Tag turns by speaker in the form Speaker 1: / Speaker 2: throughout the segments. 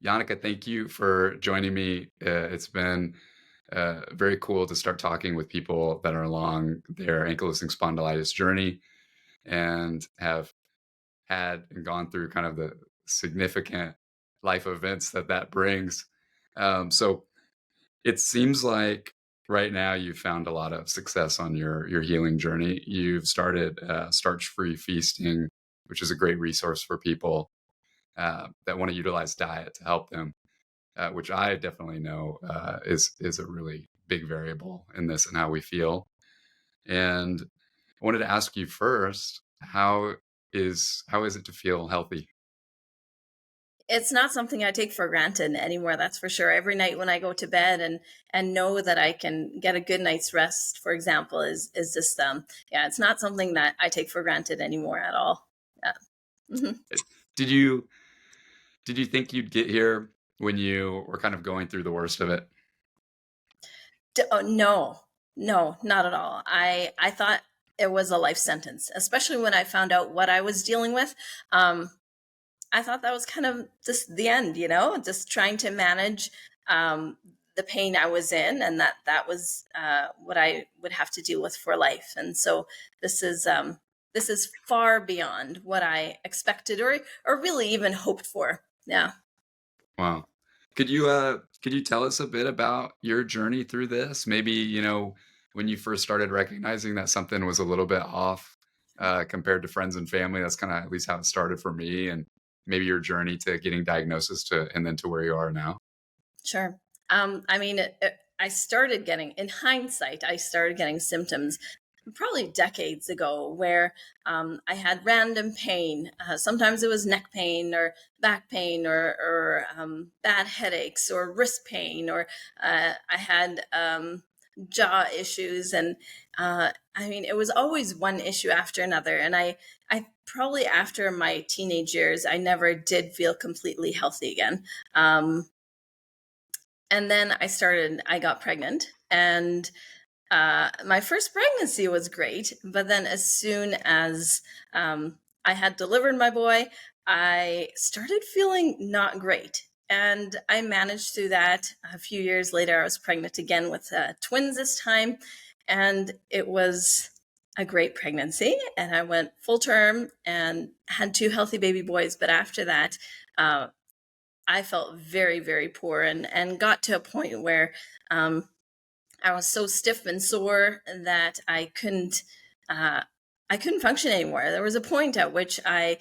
Speaker 1: Janneke, thank you for joining me. It's been very cool to start talking with people that are along their ankylosing spondylitis journey and have had and gone through kind of the significant life events that brings. So it seems like right now you've found a lot of success on your healing journey. You've started Starch-Free Feasting, which is a great resource for people that want to utilize diet to help them, which I definitely know is a really big variable in this and how we feel. And I wanted to ask you first, how is it to feel healthy?
Speaker 2: It's not something I take for granted anymore, that's for sure. Every night when I go to bed and know that I can get a good night's rest, for example, is just yeah, it's not something that I take for granted anymore at all. Yeah. Mhm.
Speaker 1: Did you did you think you'd get here when you were kind of going through the worst of it?
Speaker 2: Oh, no, no, not at all. I thought it was a life sentence, especially when I found out what I was dealing with. Um, I thought that was kind of just the end, just trying to manage um, the pain I was in, and that was what I would have to deal with for life. And so this is um, this is far beyond what I expected or really even hoped for. Yeah.
Speaker 1: Wow. Could you tell us a bit about your journey through this? Maybe, when you first started recognizing that something was a little bit off compared to friends and family. That's kind of at least how it started for me, and maybe your journey to getting diagnosis to and then to where you are now.
Speaker 2: Sure. I mean, I started getting, in hindsight, I started getting symptoms probably decades ago where I had random pain. Sometimes it was neck pain or back pain or bad headaches or wrist pain, or I had jaw issues. And I mean, it was always one issue after another. And I probably after my teenage years, I never did feel completely healthy again. And then I got pregnant, and my first pregnancy was great. But then as soon as I had delivered my boy, I started feeling not great. And I managed through that. A few years later, I was pregnant again with twins this time. And it was a great pregnancy. And I went full term and had two healthy baby boys. But after that, uh, I felt very, very poor and got to a point where I was so stiff and sore that uh, I couldn't function anymore. There was a point at which I,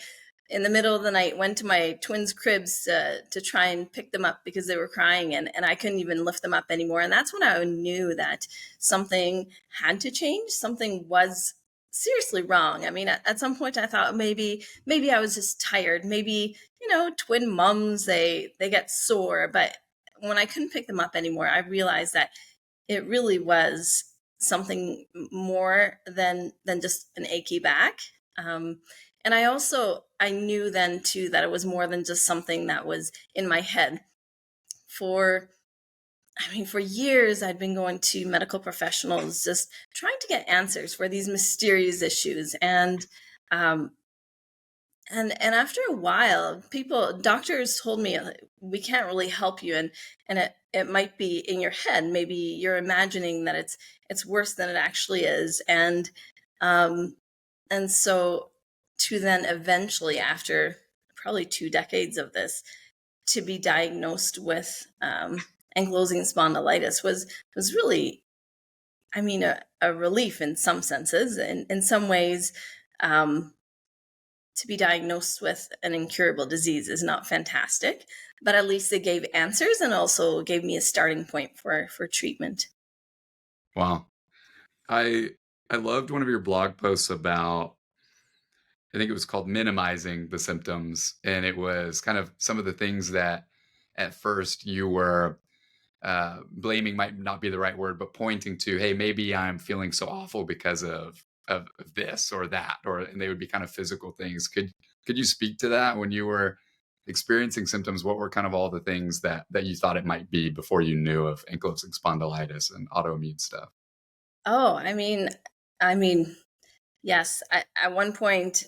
Speaker 2: in the middle of the night, went to my twins' cribs to try and pick them up because they were crying, and I couldn't even lift them up anymore. And that's when I knew that something had to change. Something was seriously wrong. I mean, at some point, I thought maybe I was just tired. Maybe twin mums they get sore, but when I couldn't pick them up anymore, I realized that it really was something more than just an achy back. Um, and I knew then too that it was more than just something that was in my head. For for years I'd been going to medical professionals just trying to get answers for these mysterious issues. Um, and after a while, doctors told me, we can't really help you, and it might be in your head. Maybe you're imagining that it's worse than it actually is. Um and so to then eventually, after probably 2 decades of this, to be diagnosed with ankylosing spondylitis was really, a relief in some senses. In some ways, um, to be diagnosed with an incurable disease is not fantastic, but at least they gave answers and also gave me a starting point for treatment.
Speaker 1: Wow. I I loved one of your blog posts about, I think it was called minimizing the symptoms, and it was kind of some of the things that at first you were blaming might not be the right word, but pointing to, hey, maybe I'm feeling so awful because of this or that, or and they would be kind of physical things. Could you speak to that when you were experiencing symptoms? What were kind of all the things that you thought it might be before you knew of ankylosing spondylitis and autoimmune stuff?
Speaker 2: Oh, I mean, yes. At one point,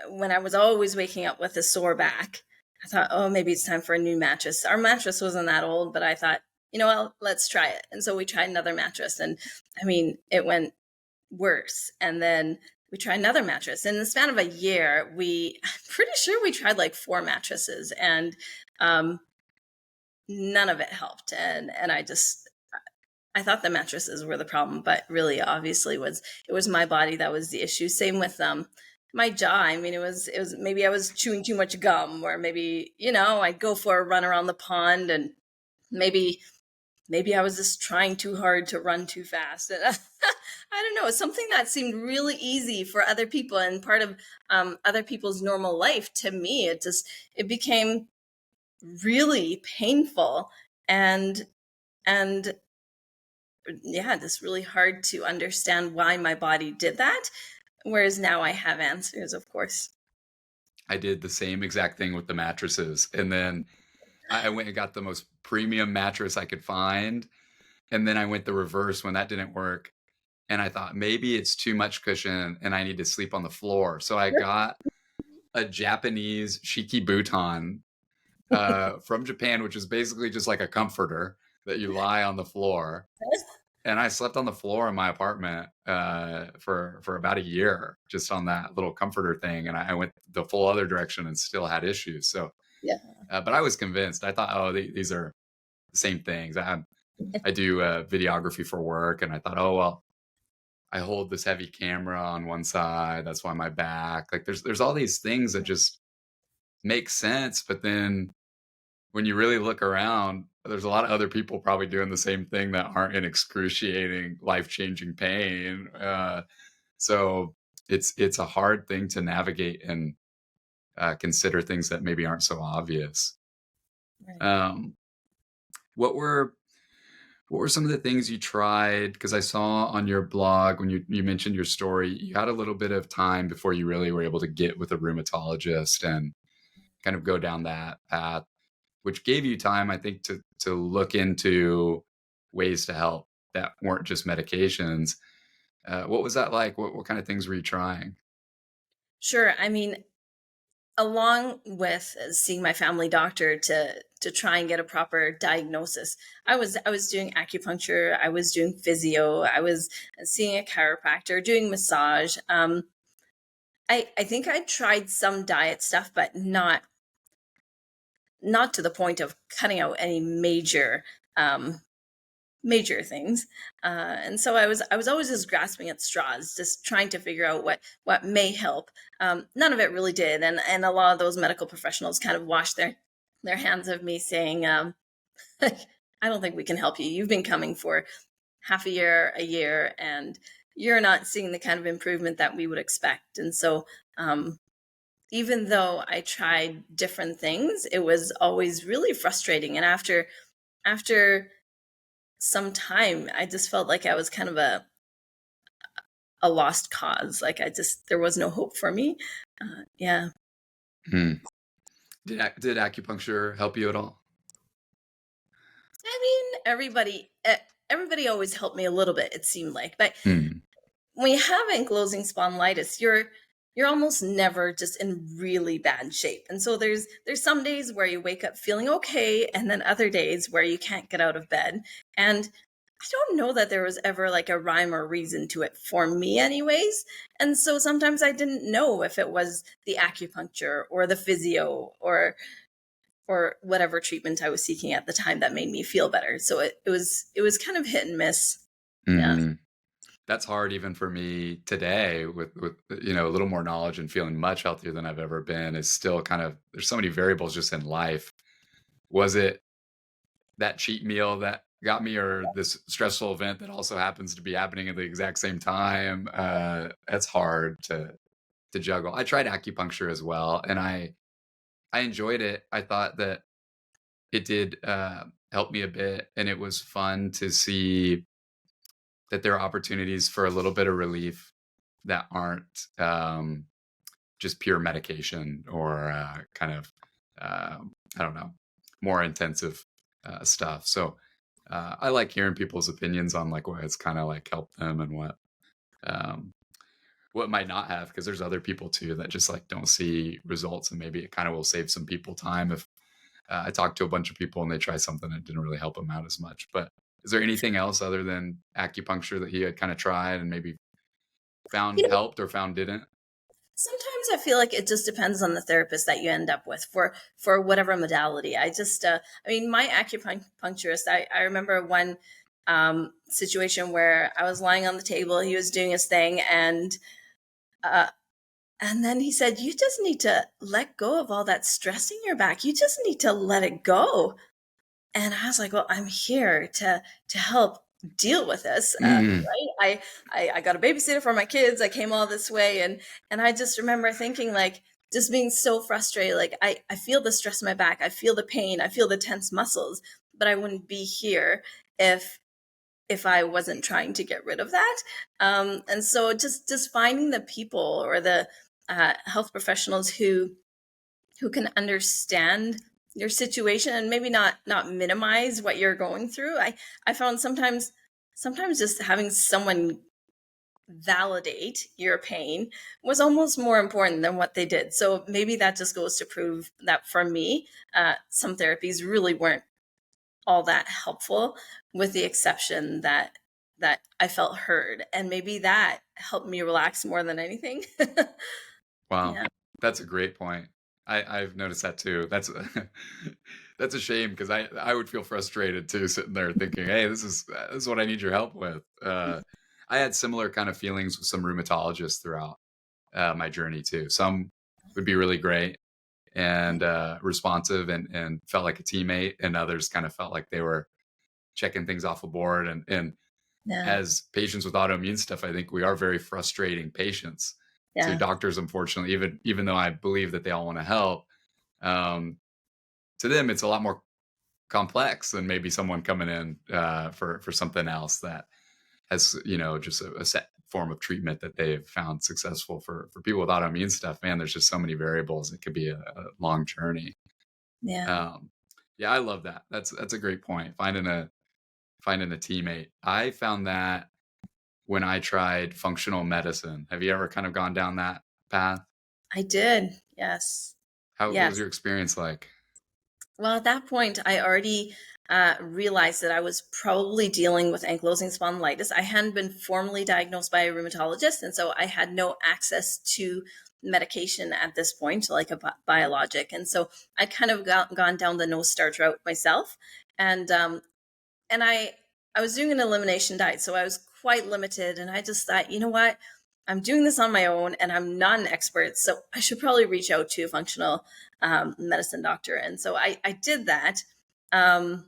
Speaker 2: when I was always waking up with a sore back, I thought, oh, maybe it's time for a new mattress. Our mattress wasn't that old, but I thought, you know what, let's try it. And so we tried another mattress. And I mean, it went worse. And then we tried another mattress. In the span of a year, I'm pretty sure we tried like 4 mattresses, and um, none of it helped. And I thought the mattresses were the problem, but really, obviously, it was my body that was the issue. Same with my jaw. I mean, it was maybe I was chewing too much gum, or maybe, I'd go for a run around the pond, and maybe I was just trying too hard to run too fast. And I don't know, something that seemed really easy for other people and part of other people's normal life. To me, it became really painful, and and yeah, just really hard to understand why my body did that. Whereas now I have answers, of course.
Speaker 1: I did the same exact thing with the mattresses, and then I went and got the most premium mattress I could find, and then I went the reverse when that didn't work, and I thought, "Maybe it's too much cushion and I need to sleep on the floor." So I got a Japanese Shiki Futon, from Japan, which is basically just like a comforter that you lie on the floor, and I slept on the floor in my apartment, for about a year just on that little comforter thing, and I went the full other direction and still had issues, so,
Speaker 2: Yeah.
Speaker 1: but I was convinced. I thought, "Oh, these are the same things." I do, videography for work, and I thought, "Oh, well, I hold this heavy camera on one side, that's why my back," like, there's all these things that just make sense, but then when you really look around, there's a lot of other people probably doing the same thing that aren't in excruciating, life-changing pain. So it's a hard thing to navigate and consider things that maybe aren't so obvious.
Speaker 2: Right.
Speaker 1: Um, what were what were some of the things you tried? Because I saw on your blog when you mentioned your story, you had a little bit of time before you really were able to get with a rheumatologist and kind of go down that path, which gave you time, I think, to look into ways to help that weren't just medications. What was that like? What kind of things were you trying?
Speaker 2: Sure. I mean, along with seeing my family doctor to try and get a proper diagnosis, I was doing acupuncture, I was doing physio, I was seeing a chiropractor, doing massage. I think I tried some diet stuff, but not to the point of cutting out any um, major things. And so I was always just grasping at straws, just trying to figure out what may help. None of it really did, and a lot of those medical professionals kind of washed their hands of me, saying, "I don't think we can help you. You've been coming for half a year, and you're not seeing the kind of improvement that we would expect." And so, even though I tried different things, it was always really frustrating. And after some time, I just felt like I was kind of a lost cause. Like, there was no hope for me. Yeah.
Speaker 1: Hmm. Did acupuncture help you at all?
Speaker 2: I mean, everybody always helped me a little bit, it seemed like. But
Speaker 1: Hmm.
Speaker 2: when you have ankylosing spondylitis, you're almost never just in really bad shape. And so there's some days where you wake up feeling okay, and then other days where you can't get out of bed. And I don't know that there was ever like a rhyme or reason to it for me anyways. And so sometimes I didn't know if it was the acupuncture or the physio or whatever treatment I was seeking at the time that made me feel better. So it was kind of hit and miss. Yeah.
Speaker 1: Hmm. That's hard even for me today with a little more knowledge and feeling much healthier than I've ever been. Is still kind of there's so many variables just in life. Was it that cheat meal that got me, or this stressful event that also happens to be happening at the exact same time? That's hard to juggle. I tried acupuncture as well, and I enjoyed it. I thought that it did help me a bit, and it was fun to see that there are opportunities for a little bit of relief that aren't just pure medication or kind of I don't know, more intensive stuff. So I like hearing people's opinions on like what it's kind of like helped them and what. Um, what might not have, because there's other people too that just like don't see results, and maybe it kind of will save some people time if I talked to a bunch of people and they tried something that didn't really help them out as much. But is there anything else other than acupuncture that he had kind of tried and maybe
Speaker 2: You
Speaker 1: found
Speaker 2: know,
Speaker 1: helped or found didn't?
Speaker 2: sometimes I feel like it just depends on the therapist that you end up with for whatever modality. I mean, my acupuncturist, I remember one situation where I was lying on the table, he was doing his thing, uh, and then he said, "You just need to let go of all that stress in your back. You just need to let it go." And I was like, "Well, I'm here to help deal with this,
Speaker 1: Mm,
Speaker 2: right? I got a babysitter for my kids. I came all this way, and I just remember thinking, like, just being so frustrated. Like, I feel the stress in my back. I feel the pain. I feel the tense muscles. But I wouldn't be here if I wasn't trying to get rid of that. And so just finding the people or the health professionals who can understand your situation and maybe not minimize what you're going through. I found sometimes just having someone validate your pain was almost more important than what they did. So maybe that just goes to prove that for me, some therapies really weren't all that helpful, with the exception that I felt heard, and maybe that helped me relax more than anything.
Speaker 1: wow,
Speaker 2: Yeah.
Speaker 1: that's a great point. I've noticed that too. That's that's a shame because I would feel frustrated too, sitting there thinking, "Hey, this is what I need your help with." I had similar kind of feelings with some rheumatologists throughout my journey too. Some would be really great and responsive and felt like a teammate, and others kind of felt like they were checking things off a board. And
Speaker 2: Yeah.
Speaker 1: as patients with autoimmune stuff, I think we are very frustrating patients to
Speaker 2: Yeah.
Speaker 1: doctors. Unfortunately, even though I believe that they all want to help, um, to them it's a lot more complex than maybe someone coming in for something else that has just a set form of treatment that they've found successful. For people with autoimmune stuff, man, there's just so many variables. It could be a long journey.
Speaker 2: Yeah.
Speaker 1: um, yeah, I love that. That's a great point, finding a teammate. I found that when I tried functional medicine. Have you ever kind of gone down that path?
Speaker 2: I did. Yes.
Speaker 1: How What was
Speaker 2: Yes.
Speaker 1: your experience like?
Speaker 2: Well, at that point, I already realized that I was probably dealing with ankylosing spondylitis. I hadn't been formally diagnosed by a rheumatologist, and so I had no access to medication at this point, like a biologic. And so I kind of gone down the no starch route myself, and I was doing an elimination diet, so I was quite limited. And I just thought, you know what, I'm doing this on my own, and I'm not an expert, so I should probably reach out to a functional medicine doctor. And so I did that, um,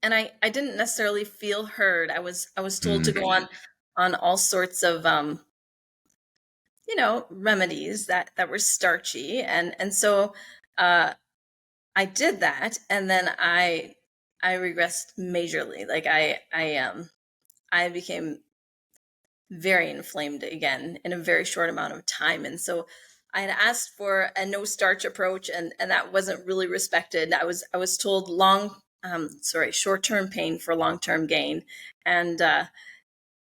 Speaker 2: and I didn't necessarily feel heard. I was told to
Speaker 1: Mm,
Speaker 2: go on all sorts of remedies that were starchy, and so uh, I did that, and then I regressed majorly. Like I became very inflamed again in a very short amount of time. And so I had asked for a no starch approach, and that wasn't really respected. I was told short term pain for long term gain, and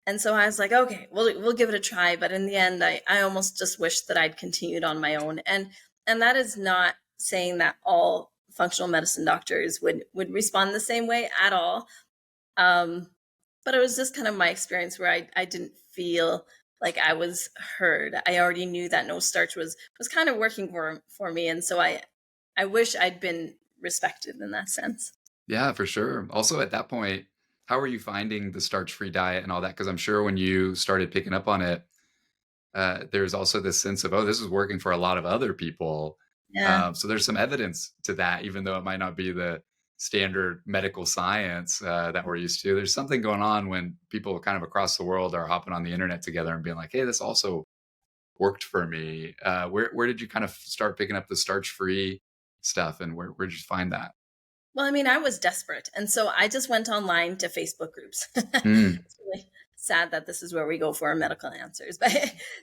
Speaker 2: and so I was like, okay, we'll give it a try. But in the end, I almost just wish that I'd continued on my own. And that is not saying that all functional medicine doctors would respond the same way at all. Um, but it was just kind of my experience where I didn't feel like I was heard. I already knew that no starch was kind of working for me, and so I wish I'd been respected in that sense.
Speaker 1: yeah, for sure. Also, at that point, how are you finding the starch-free diet and all that? Because I'm sure when you started picking up on it, there's also this sense of, oh, this is working for a lot of other people.
Speaker 2: Yeah,
Speaker 1: So there's some evidence to that, even though it might not be the standard medical science that we're used to. There's something going on when people kind of across the world are hopping on the internet together and being like, hey, this also worked for me. Where did you kind of start picking up the starch-free stuff, and where did you find that?
Speaker 2: well, I mean, I was desperate, and so I just went online to Facebook groups.
Speaker 1: Mm,
Speaker 2: It's really sad that this is where we go for our medical answers, but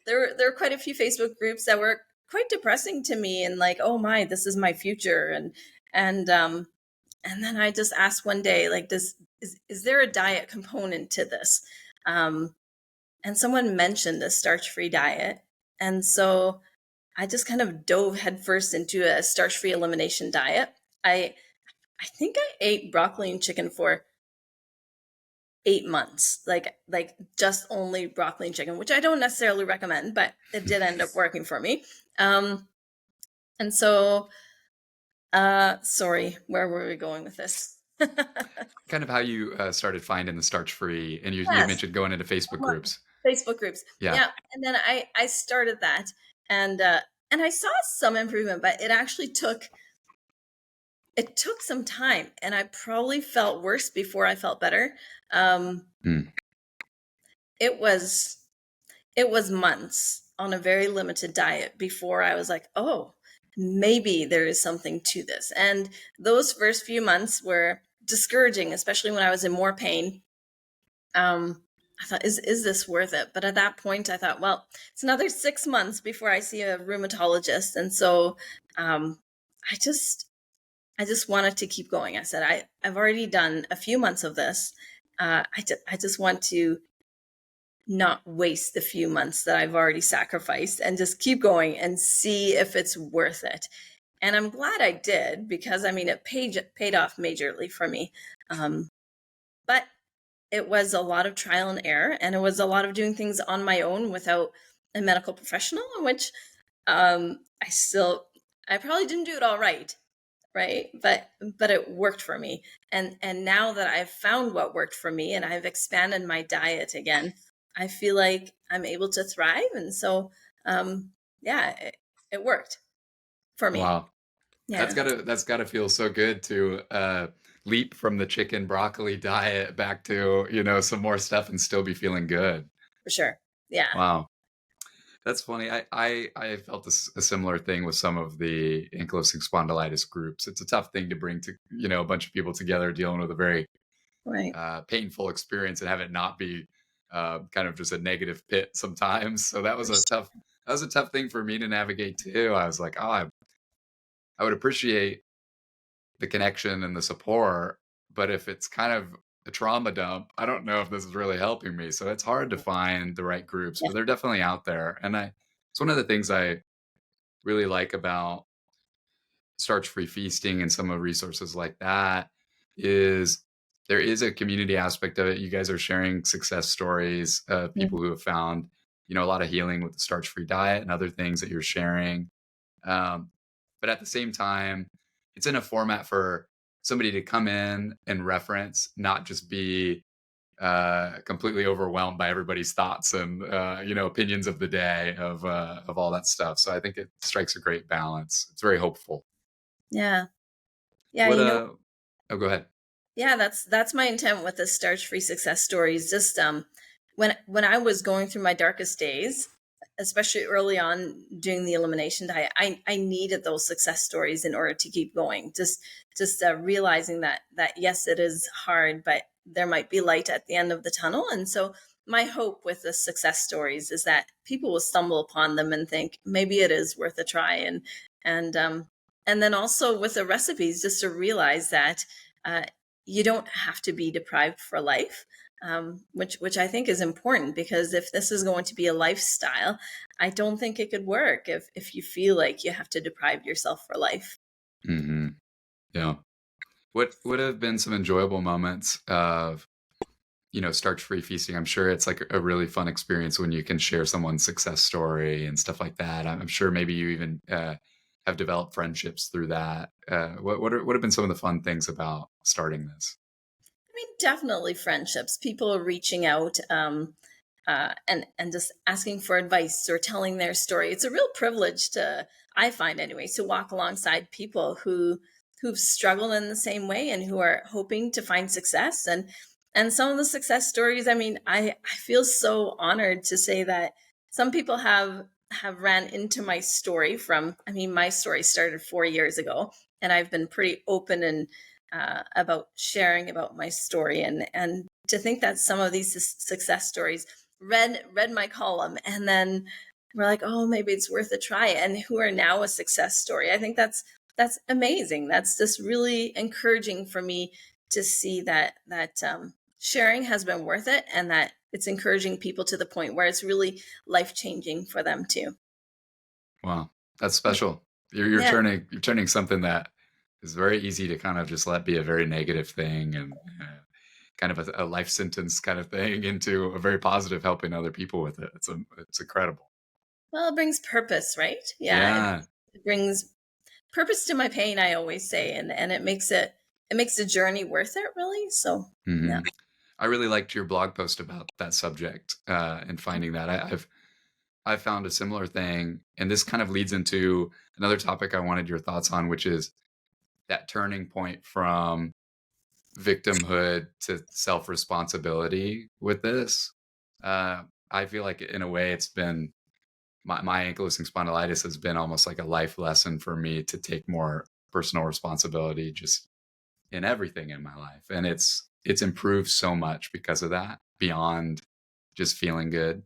Speaker 2: there were quite a few Facebook groups that were quite depressing to me, and like, oh my, this is my future, and and then I just asked one day, like, is there a diet component to this? Um, and someone mentioned the starch-free diet. And so I just kind of dove headfirst into a starch-free elimination diet. I I think I ate broccoli and chicken for 8 months, like just only broccoli and chicken, which I don't necessarily recommend, but it did end up working for me. Um, and so, sorry, where were we going with this?
Speaker 1: Kind of how you started finding the starch free, and you
Speaker 2: Yes,
Speaker 1: mentioned going into Facebook groups.
Speaker 2: Facebook groups.
Speaker 1: Yeah.
Speaker 2: Yeah, and then I started that, and I saw some improvement, but it took some time, and I probably felt worse before I felt better. Um,
Speaker 1: Mm.
Speaker 2: it was it was months on a very limited diet before I was like, oh, maybe there is something to this. And those first few months were discouraging, especially when I was in more pain. I thought, is this worth it? But at that point, I thought, well, it's another 6 months before I see a rheumatologist, and so um, I just I just wanted to keep going. I said, I've already done a few months of this. I just want to not waste the few months that I've already sacrificed and just keep going and see if it's worth it. And I'm glad I did, because I mean, it paid off majorly for me. But it was a lot of trial and error, and it was a lot of doing things on my own without a medical professional, in which I probably didn't do it all right, right? But it worked for me. And now that I've found what worked for me and I've expanded my diet again, I feel like I'm able to thrive. And so yeah, it worked for me.
Speaker 1: Wow.
Speaker 2: Yeah,
Speaker 1: That's gotta feel so good to leap from the chicken broccoli diet back to, some more stuff and still be feeling good.
Speaker 2: for sure. Yeah.
Speaker 1: Wow. That's funny. I felt a similar thing with some of the ankylosing spondylitis groups. It's a tough thing to bring to, a bunch of people together dealing with a very
Speaker 2: Right.
Speaker 1: painful experience and have it not be kind of just a negative pit sometimes. So that was a tough thing for me to navigate too. I was like, oh, I would appreciate the connection and the support, but if it's kind of a trauma dump, I don't know if this is really helping me. So it's hard to find the right groups,
Speaker 2: Yeah.
Speaker 1: but they're definitely out there. And it's one of the things I really like about Starch-Free Feasting and some of the resources like that is there is a community aspect of it. You guys are sharing success stories of
Speaker 2: Mhm.
Speaker 1: people who have found, a lot of healing with the starch-free diet and other things that you're sharing. Um, but at the same time, it's in a format for somebody to come in and reference, not just be completely overwhelmed by everybody's thoughts and opinions of the day of all that stuff. So I think it strikes a great balance. It's very hopeful.
Speaker 2: Yeah. Yeah.
Speaker 1: What Oh, go ahead.
Speaker 2: Yeah, that's my intent with the starch-free success stories. Just when I was going through my darkest days, especially early on doing the elimination diet, I needed those success stories in order to keep going. Just realizing that yes, it is hard, but there might be light at the end of the tunnel. And so my hope with the success stories is that people will stumble upon them and think maybe it is worth a try. And and then also with the recipes, just to realize that. Uh, you don't have to be deprived for life, which I think is important, because if this is going to be a lifestyle, I don't think it could work if you feel like you have to deprive yourself for life.
Speaker 1: Hmm. Yeah. What would have been some enjoyable moments of starch-free feasting? I'm sure it's like a really fun experience when you can share someone's success story and stuff like that. I'm sure maybe you even have developed friendships through that. What have been some of the fun things about starting this?
Speaker 2: I mean, definitely friendships. People are reaching out, and just asking for advice or telling their story. It's a real privilege to, I find anyway, to walk alongside people who've struggled in the same way and who are hoping to find success. And some of the success stories, I mean, I feel so honored to say that some people have ran into my story from, I mean, my story started 4 years ago, and I've been pretty open and about sharing about my story, and to think that some of these success stories read my column and then we're like, oh, maybe it's worth a try, and who are now a success story. I think that's amazing. That's just really encouraging for me to see that sharing has been worth it, and that it's encouraging people to the point where it's really life changing for them too.
Speaker 1: Wow, that's special.
Speaker 2: Yeah.
Speaker 1: You're turning something that is very easy to kind of just let be a very negative thing and kind of a life sentence kind of thing into a very positive, helping other people with it. It's incredible.
Speaker 2: Well, it brings purpose, right? Yeah,
Speaker 1: Yeah.
Speaker 2: it brings purpose to my pain, I always say, and it makes the journey worth it, really. So, yeah,
Speaker 1: Hmm. I really liked your blog post about that subject and finding that. I've found a similar thing, and this kind of leads into another topic I wanted your thoughts on, which is that turning point from victimhood to self responsibility with this. I feel like in a way, it's been my ankylosing spondylitis has been almost like a life lesson for me to take more personal responsibility just in everything in my life, and it's improved so much because of that beyond just feeling good.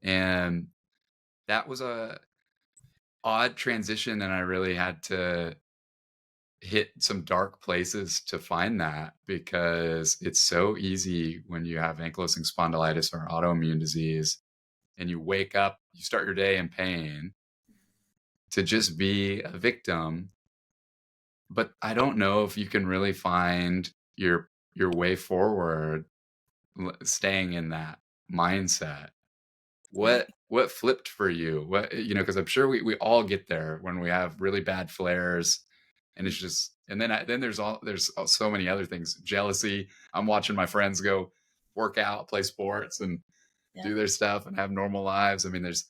Speaker 1: And that was a odd transition, and I really had to hit some dark places to find that because it's so easy when you have ankylosing spondylitis or autoimmune disease and you wake up, you start your day in pain to just be a victim. But I don't know if you can really find your way forward staying in that mindset.
Speaker 2: right,
Speaker 1: What flipped for you? What because I'm sure we all get there when we have really bad flares, and it's just and then there's so many other things. Jealousy. I'm watching my friends go work out, play sports, and
Speaker 2: yeah,
Speaker 1: do their stuff and have normal lives. I mean, there's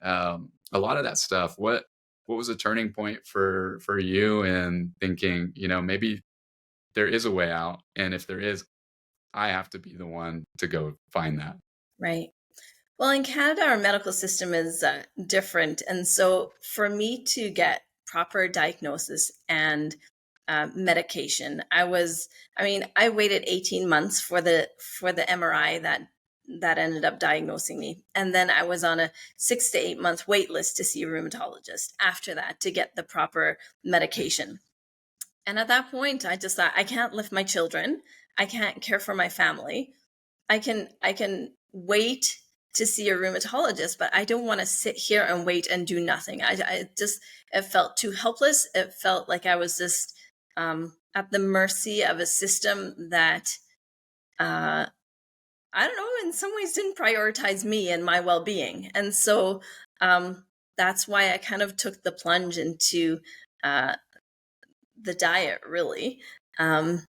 Speaker 1: a lot of that stuff. What was a turning point for you in thinking, maybe there is a way out, and if there is, I have to be the one to go find that.
Speaker 2: right. Well, in Canada, our medical system is different. And so for me to get proper diagnosis and medication, I mean, I waited 18 months for the MRI that ended up diagnosing me. And then I was on a 6 to 8 month wait list to see a rheumatologist after that to get the proper medication. And at that point, I just thought, I can't lift my children. I can't care for my family. I can wait to see a rheumatologist, but I don't want to sit here and wait and do nothing. I just it felt too helpless. It felt like I was just at the mercy of a system that I don't know, in some ways didn't prioritize me and my well being, and so that's why I kind of took the plunge into uh, the diet, really. Um,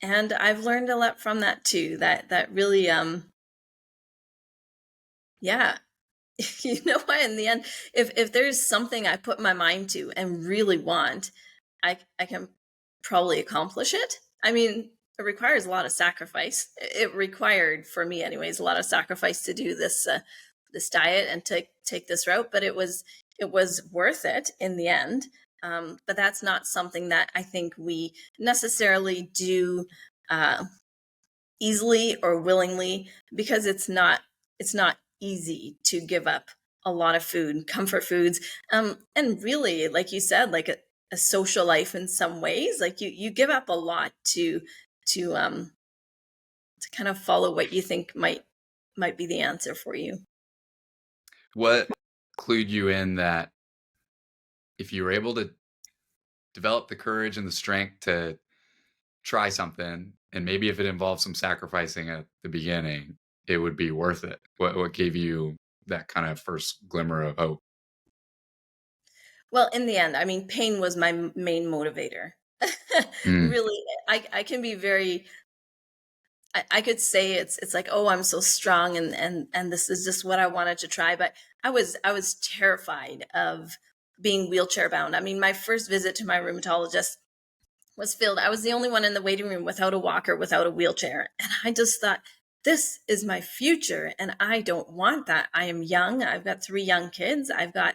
Speaker 2: and I've learned a lot from that too. That really, yeah, you know what? In the end, if there's something I put my mind to and really want, I can probably accomplish it. I mean, it requires a lot of sacrifice. It required, for me, anyways, a lot of sacrifice to do this diet and to take this route. But it was worth it in the end. But that's not something that I think we necessarily do uh, easily or willingly, because it's not easy to give up a lot of food, comfort foods, and really, like you said, like a social life in some ways. Like you give up a lot to um to kind of follow what you think might be the answer for you.
Speaker 1: What clued you in that if you were able to develop the courage and the strength to try something, and maybe if it involves some sacrificing at the beginning, it would be worth it? What gave you that kind of first glimmer of hope?
Speaker 2: Well, in the end, I mean, pain was my main motivator.
Speaker 1: Mm,
Speaker 2: Really, I can be very I could say it's like, oh, I'm so strong and this is just what I wanted to try. But I was terrified of being wheelchair bound. I mean, my first visit to my rheumatologist was filled. I was the only one in the waiting room without a walker, without a wheelchair. And I just thought, this is my future. And I don't want that. I am young. I've got 3 young kids. I've got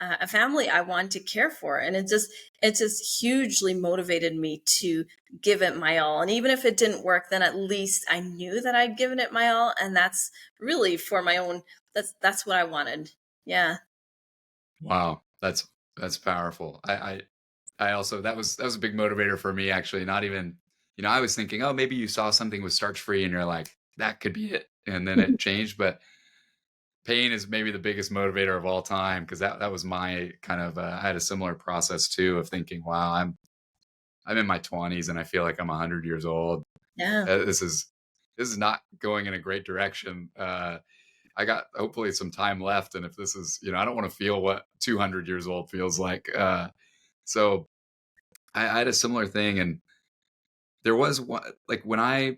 Speaker 2: a family I want to care for. And it just hugely motivated me to give it my all. And even if it didn't work, then at least I knew that I'd given it my all. And that's really for my own, that's what I wanted. Yeah.
Speaker 1: wow, that's powerful. I also that was a big motivator for me actually. Not even I was thinking, oh, maybe you saw something with starch free, and you're like, that could be it. And then it changed, but pain is maybe the biggest motivator of all time because that was my kind of I had a similar process too of thinking, wow, I'm in my 20s and I feel like I'm 100 years old.
Speaker 2: Yeah.
Speaker 1: This is not going in a great direction. I got hopefully some time left, and if this is, I don't want to feel what 200 years old feels like. So I had a similar thing, and there was one like when I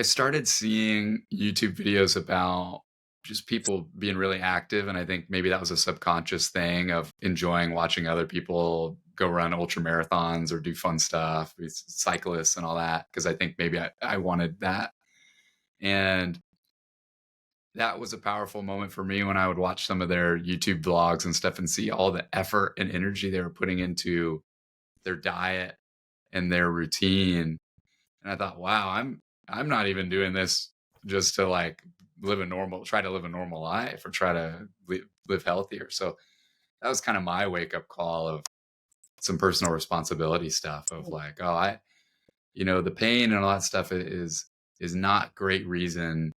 Speaker 1: started seeing YouTube videos about just people being really active, and I think maybe that was a subconscious thing of enjoying watching other people go run ultra marathons or do fun stuff, these cyclists and all that. Because I think maybe I wanted that, and that was a powerful moment for me when I would watch some of their YouTube vlogs and stuff and see all the effort and energy they were putting into their diet and their routine. And I thought, wow, I'm not even doing this just to like try to live a normal life or try to live healthier. So that was kind of my wake up call of some personal responsibility stuff of like, oh, the pain and all that stuff is not great reason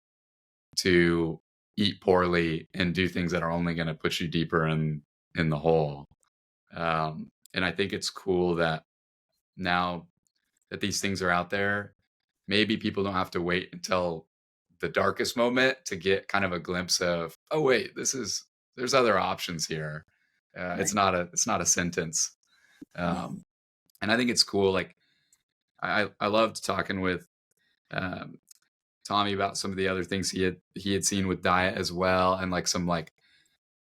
Speaker 1: to eat poorly and do things that are only going to put you deeper in the hole. And I think it's cool that now that these things are out there, maybe people don't have to wait until the darkest moment to get kind of a glimpse of, oh wait, there's other options here. It's
Speaker 2: Right.
Speaker 1: not a sentence. Um, and I think it's cool. Like I loved talking with um, Tommy about some of the other things he had seen with diet as well, and like some like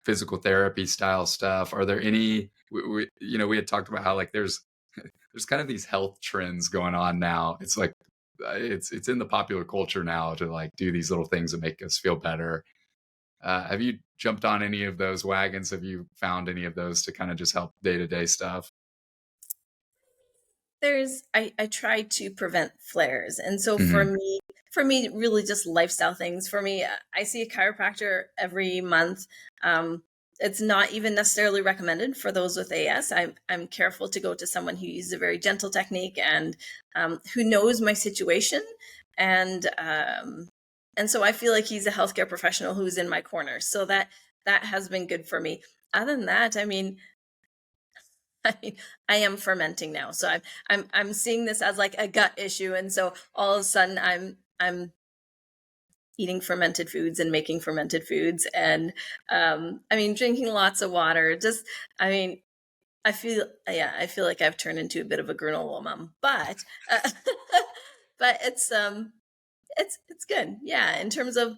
Speaker 1: physical therapy style stuff. Are there any? We had talked about how like there's kind of these health trends going on now. It's like it's in the popular culture now to like do these little things that make us feel better. Have you jumped on any of those wagons? Have you found any of those to kind of just help day to day stuff?
Speaker 2: I try to prevent flares. And so
Speaker 1: Hmm.
Speaker 2: for me, really just lifestyle things. For me, I see a chiropractor every month. Um, it's not even necessarily recommended for those with AS. I'm careful to go to someone who uses a very gentle technique and who knows my situation. And and so I feel like he's a healthcare professional who's in my corner. So that has been good for me. Other than that, I mean, I am fermenting now, so I'm seeing this as like a gut issue, and so all of a sudden I'm eating fermented foods and making fermented foods, and I mean drinking lots of water. Just I mean I feel like I've turned into a bit of a granola mom, but but it's good, yeah. In terms of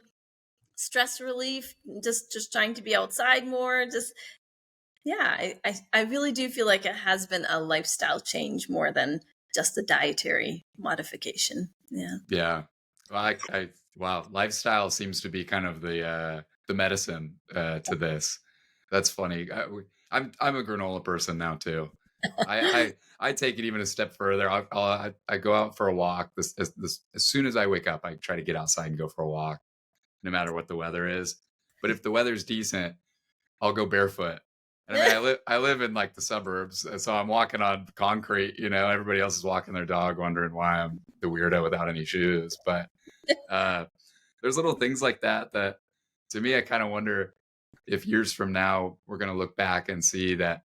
Speaker 2: stress relief, just trying to be outside more, just yeah, I really do feel like it has been a lifestyle change more than just a dietary modification. Yeah.
Speaker 1: Yeah. Well, wow, lifestyle seems to be kind of the medicine to this. That's funny. I'm a granola person now too. I take it even a step further. I go out for a walk. As soon as I wake up, I try to get outside and go for a walk, no matter what the weather is. But if the weather's decent, I'll go barefoot. And I mean, I live in like the suburbs, so I'm walking on concrete. Everybody else is walking their dog, wondering why I'm the weirdo without any shoes. But uh, there's little things like that to me, I kind of wonder if years from now we're going to look back and see that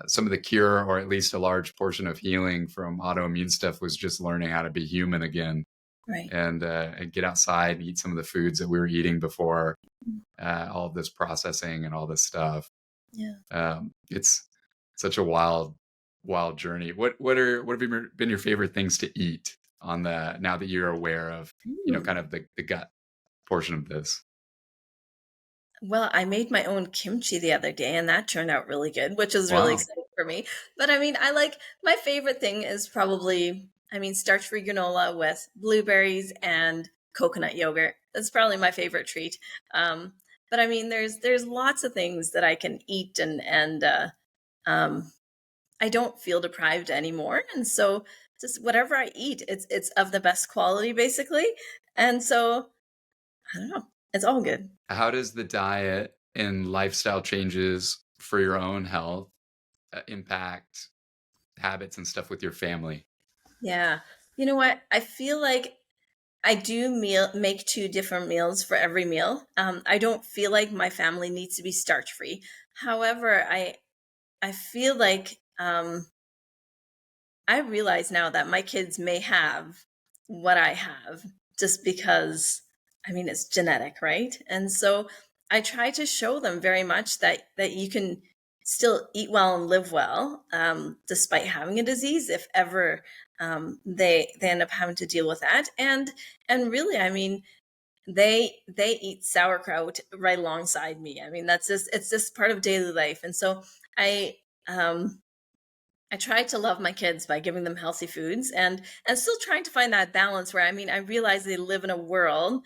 Speaker 1: some of the cure, or at least a large portion of healing from autoimmune stuff, was just learning how to be human again
Speaker 2: Right.
Speaker 1: and get outside and eat some of the foods that we were eating before all of this processing and all this stuff.
Speaker 2: Yeah.
Speaker 1: It's such a wild journey. What have been your favorite things to eat on the now that you're aware of,
Speaker 2: Mm.
Speaker 1: kind of the gut portion of this?
Speaker 2: Well, I made my own kimchi the other day, and that turned out really good, which was really
Speaker 1: Wow.
Speaker 2: exciting for me. But I mean, I like my favorite thing is probably, I mean, starch-free granola with blueberries and coconut yogurt. That's probably my favorite treat. But I mean, there's lots of things that I can eat, and um, I don't feel deprived anymore. And so just whatever I eat, it's of the best quality, basically. And so I don't know, it's all good.
Speaker 1: How does the diet and lifestyle changes for your own health impact habits and stuff with your family?
Speaker 2: Yeah. You know what? I feel like I do make two different meals for every meal. I don't feel like my family needs to be starch free. However, I feel like I realize now that my kids may have what I have just because, I mean, it's genetic, right? And so I try to show them very much that you can still eat well and live well, despite having a disease, if ever they end up having to deal with that. And really, I mean, they eat sauerkraut right alongside me. I mean, that's just it's just part of daily life. And so I um I try to love my kids by giving them healthy foods and still trying to find that balance where, I mean, I realize they live in a world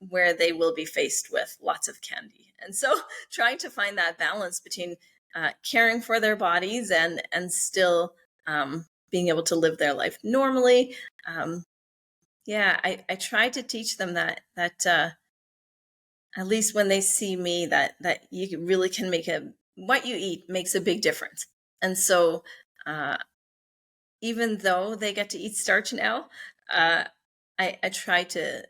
Speaker 2: where they will be faced with lots of candy. And so trying to find that balance between caring for their bodies and still being able to live their life normally. Um, yeah, I try to teach them that at least when they see me, that you really can make a what you eat makes a big difference. And so uh, even though they get to eat starch now, uh, I try to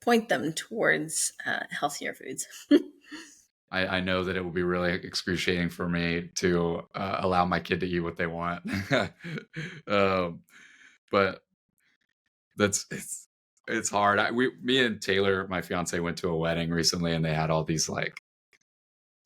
Speaker 2: point them towards healthier foods.
Speaker 1: I know that it will be really excruciating for me to allow my kid to eat what they want. um, but it's hard. Me and Taylor, my fiance, went to a wedding recently, and they had all these like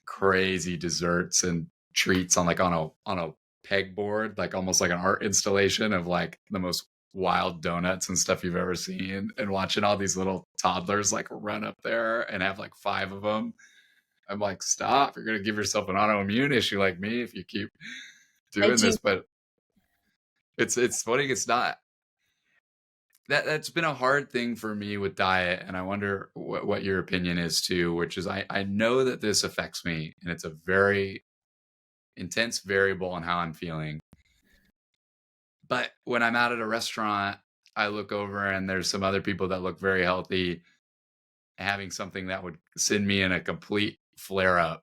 Speaker 1: crazy desserts and treats on like on a pegboard, like almost like an art installation of like the most wild donuts and stuff you've ever seen. And watching all these little toddlers like run up there and have like five of them. I'm like, stop! You're gonna give yourself an autoimmune issue like me if you keep
Speaker 2: I
Speaker 1: doing
Speaker 2: do.
Speaker 1: this. But it's funny. It's not that's been a hard thing for me with diet, and I wonder what your opinion is too. Which is, I know that this affects me, and it's a very intense variable on how I'm feeling. But when I'm out at a restaurant, I look over and there's some other people that look very healthy having something that would send me in a complete flare up.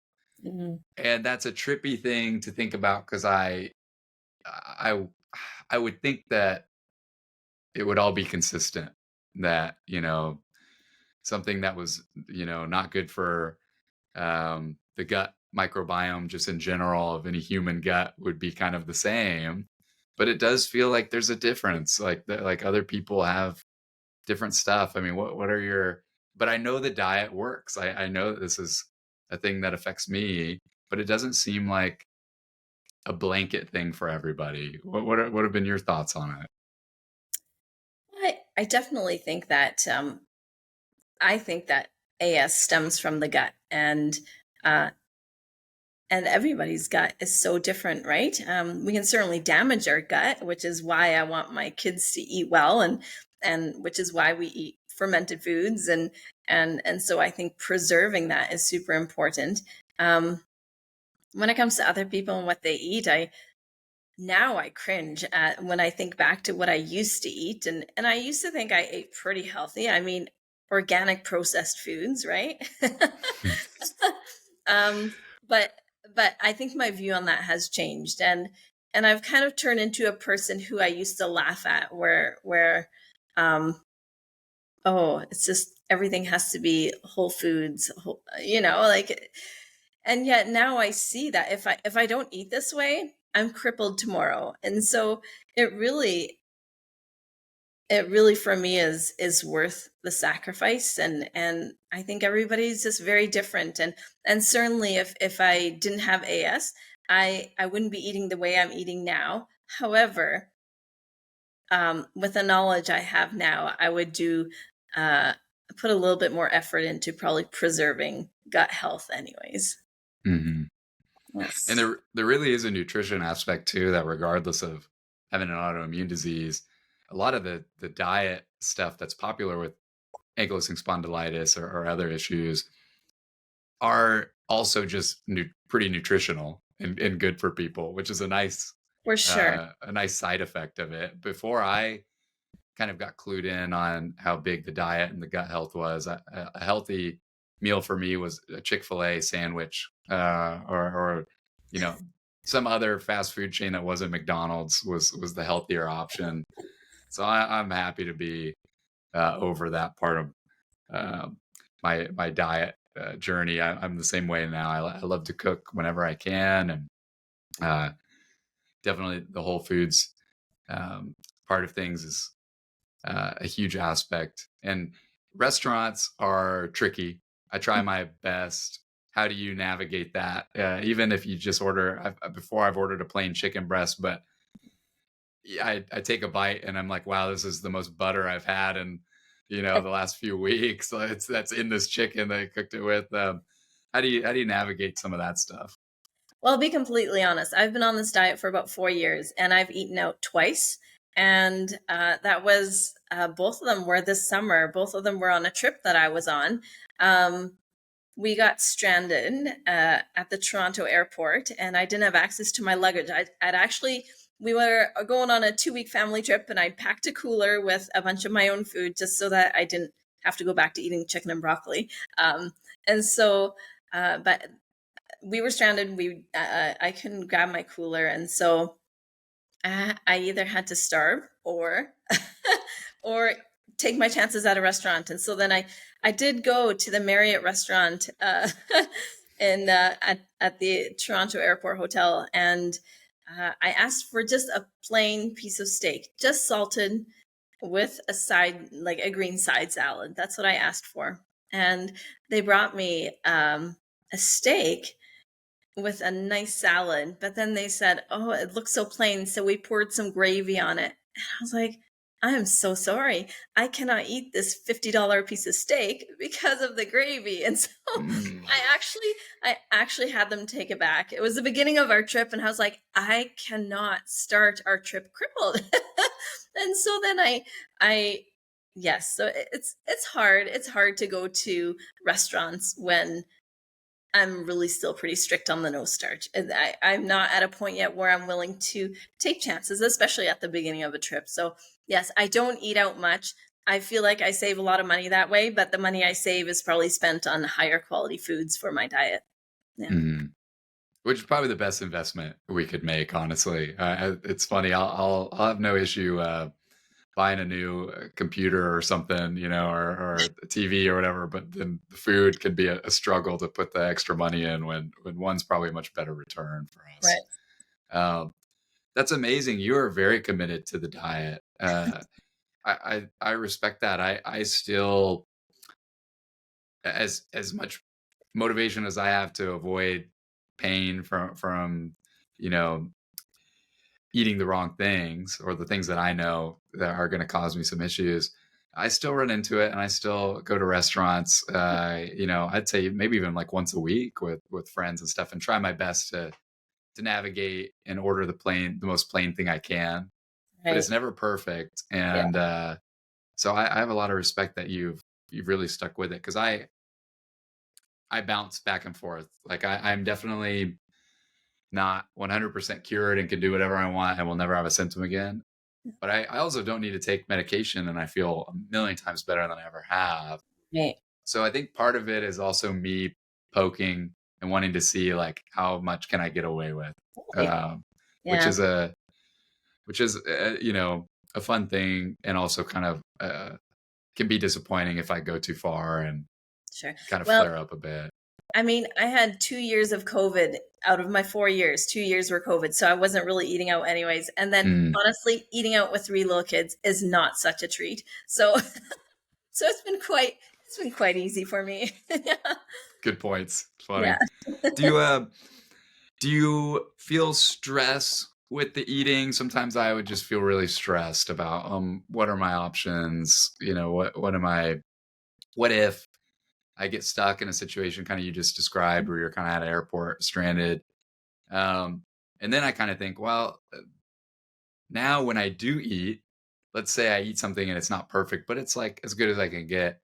Speaker 2: Mhm.
Speaker 1: And that's a trippy thing to think about because I I would think that it would all be consistent. That, something that was, not good for the gut microbiome just in general of any human gut would be kind of the same. But it does feel like there's a difference. Like other people have different stuff. I mean, what are your? But I know the diet works. I know that this is a thing that affects me, but it doesn't seem like a blanket thing for everybody. What have been your thoughts on it?
Speaker 2: I definitely think that I think that AS stems from the gut, uh, and everybody's gut is so different, right? We can certainly damage our gut, which is why I want my kids to eat well, and which is why we eat fermented foods, and so I think preserving that is super important. Um, when it comes to other people and what they eat, I cringe at when I think back to what I used to eat, and I used to think I ate pretty healthy. I mean, organic processed foods, right? um, but but I think my view on that has changed, and I've kind of turned into a person who I used to laugh at, where um, oh, it's just everything has to be whole foods, like, and yet now I see that if I don't eat this way, I'm crippled tomorrow. And so it really it really for me is worth the sacrifice, and I think everybody's just very different, and certainly if I didn't have AS, I wouldn't be eating the way I'm eating now. However, with the knowledge I have now, I would do uh, put a little bit more effort into probably preserving gut health, anyways.
Speaker 1: Hmm. And
Speaker 2: Yes,
Speaker 1: there really is a nutrition aspect too that regardless of having an autoimmune disease, a lot of the diet stuff that's popular with ankylosing spondylitis or other issues are also just pretty nutritional and good for people, which is
Speaker 2: for sure,
Speaker 1: a nice side effect of it. Before I kind of got clued in on how big the diet and the gut health was, a healthy meal for me was a Chick-fil-A sandwich, or you know some other fast food chain that wasn't McDonald's was the healthier option. So I'm happy to be over that part of um, my diet journey. I'm the same way now. I love to cook whenever I can, and uh, definitely the whole foods part of things is a huge aspect. And restaurants are tricky. I try my best. How do you navigate that? Even if you just order, before I've ordered a plain chicken breast, but yeah, I take a bite and I'm like, wow, this is the most butter I've had in, the last few weeks. So that's in this chicken that I cooked it with. How do you navigate some of that stuff?
Speaker 2: Well, I'll be completely honest. I've been on this diet for about 4 years, and I've eaten out twice. And that was both of them were this summer. Both of them were on a trip that I was on. We got stranded at the Toronto airport, and I didn't have access to my luggage. I'd actually we were going on a 2 week family trip, and I packed a cooler with a bunch of my own food just so that I didn't have to go back to eating chicken and broccoli. And so, but we were stranded. I couldn't grab my cooler, and so I either had to starve or or take my chances at a restaurant. And so then I did go to the Marriott restaurant in at the Toronto Airport Hotel, and I asked for just a plain piece of steak, just salted with a side, like a green side salad. That's what I asked for, and they brought me a steak with a nice salad. But then they said, "Oh, it looks so plain." So we poured some gravy on it. And I was like, I am so sorry. I cannot eat this $50 piece of steak because of the gravy. And so
Speaker 1: Mm,
Speaker 2: I actually had them take it back. It was the beginning of our trip, and I was like, I cannot start our trip crippled. And so then I yes, so it's hard. It's hard to go to restaurants when I'm really still pretty strict on the no starch. And I'm not at a point yet where I'm willing to take chances, especially at the beginning of a trip. So, yes, I don't eat out much. I feel like I save a lot of money that way, but the money I save is probably spent on higher quality foods for my diet. Yeah.
Speaker 1: mhm. Which is probably the best investment we could make, honestly. It's funny. I'll have no issue buying a new computer or something, or a TV or whatever. But then the food can be a struggle to put the extra money in when one's probably a much better return for us.
Speaker 2: Right.
Speaker 1: Um, that's amazing. You are very committed to the diet. I respect that. I still, as much motivation as I have to avoid pain from you know eating the wrong things or the things that I know that are going to cause me some issues. I still run into it, and I still go to restaurants. I'd say maybe even like once a week with friends and stuff, and try my best to navigate and order the most plain thing I can. But
Speaker 2: Right.
Speaker 1: it's never perfect,
Speaker 2: Yeah.
Speaker 1: and so I have a lot of respect that you've really stuck with it, because I bounce back and forth. Like I'm definitely not 100% cured and can do whatever I want and will never have a symptom again. But I also don't need to take medication, and I feel a million times better than I ever have.
Speaker 2: Right.
Speaker 1: So I think part of it is also me poking and wanting to see like how much can I get away with,
Speaker 2: Right.
Speaker 1: um, which
Speaker 2: Yeah.
Speaker 1: is a fun thing, and also kind of can be disappointing if I go too far and
Speaker 2: Sure.
Speaker 1: kind of
Speaker 2: Well,
Speaker 1: flare up a bit.
Speaker 2: I mean, I had 2 years of COVID out of my 4 years. 2 years were COVID, so I wasn't really eating out anyways. And then,
Speaker 1: Mm,
Speaker 2: honestly, eating out with three little kids is not such a treat. So, so it's been quite easy for me.
Speaker 1: good points.
Speaker 2: Yeah.
Speaker 1: Funny. Do you Do you feel stress with the eating? Sometimes I would just feel really stressed about what are my options? What if I get stuck in a situation kind of you just described where you're kind of at an airport stranded. Um and then I kind of think, well, now when I do eat, let's say I eat something and it's not perfect, but it's like as good as I can get.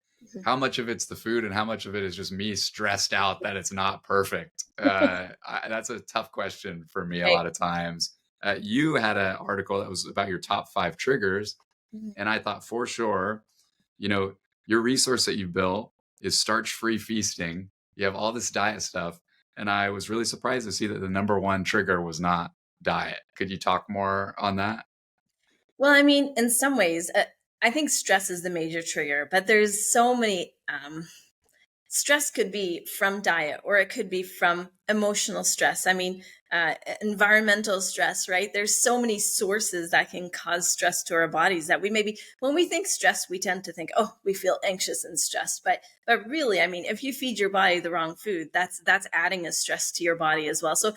Speaker 1: How much of it's the food and how much of it is just me stressed out that it's not perfect? That's a tough question for me a
Speaker 2: Right.
Speaker 1: lot of times. You had an article that was about your top 5 triggers,
Speaker 2: Mhm.
Speaker 1: and I thought for sure, you know, your resource that you built is starch-free feasting. You have all this diet stuff, and I was really surprised to see that the number one trigger was not diet. Could you talk more on that?
Speaker 2: Well, I mean, in some ways, I think stress is the major trigger, but there's so many. Stress could be from diet, or it could be from emotional stress. I mean, environmental stress, right? There's so many sources that can cause stress to our bodies that we maybe, when we think stress, we tend to think, oh, we feel anxious and stressed. But really, I mean, if you feed your body the wrong food, that's adding a stress to your body as well. So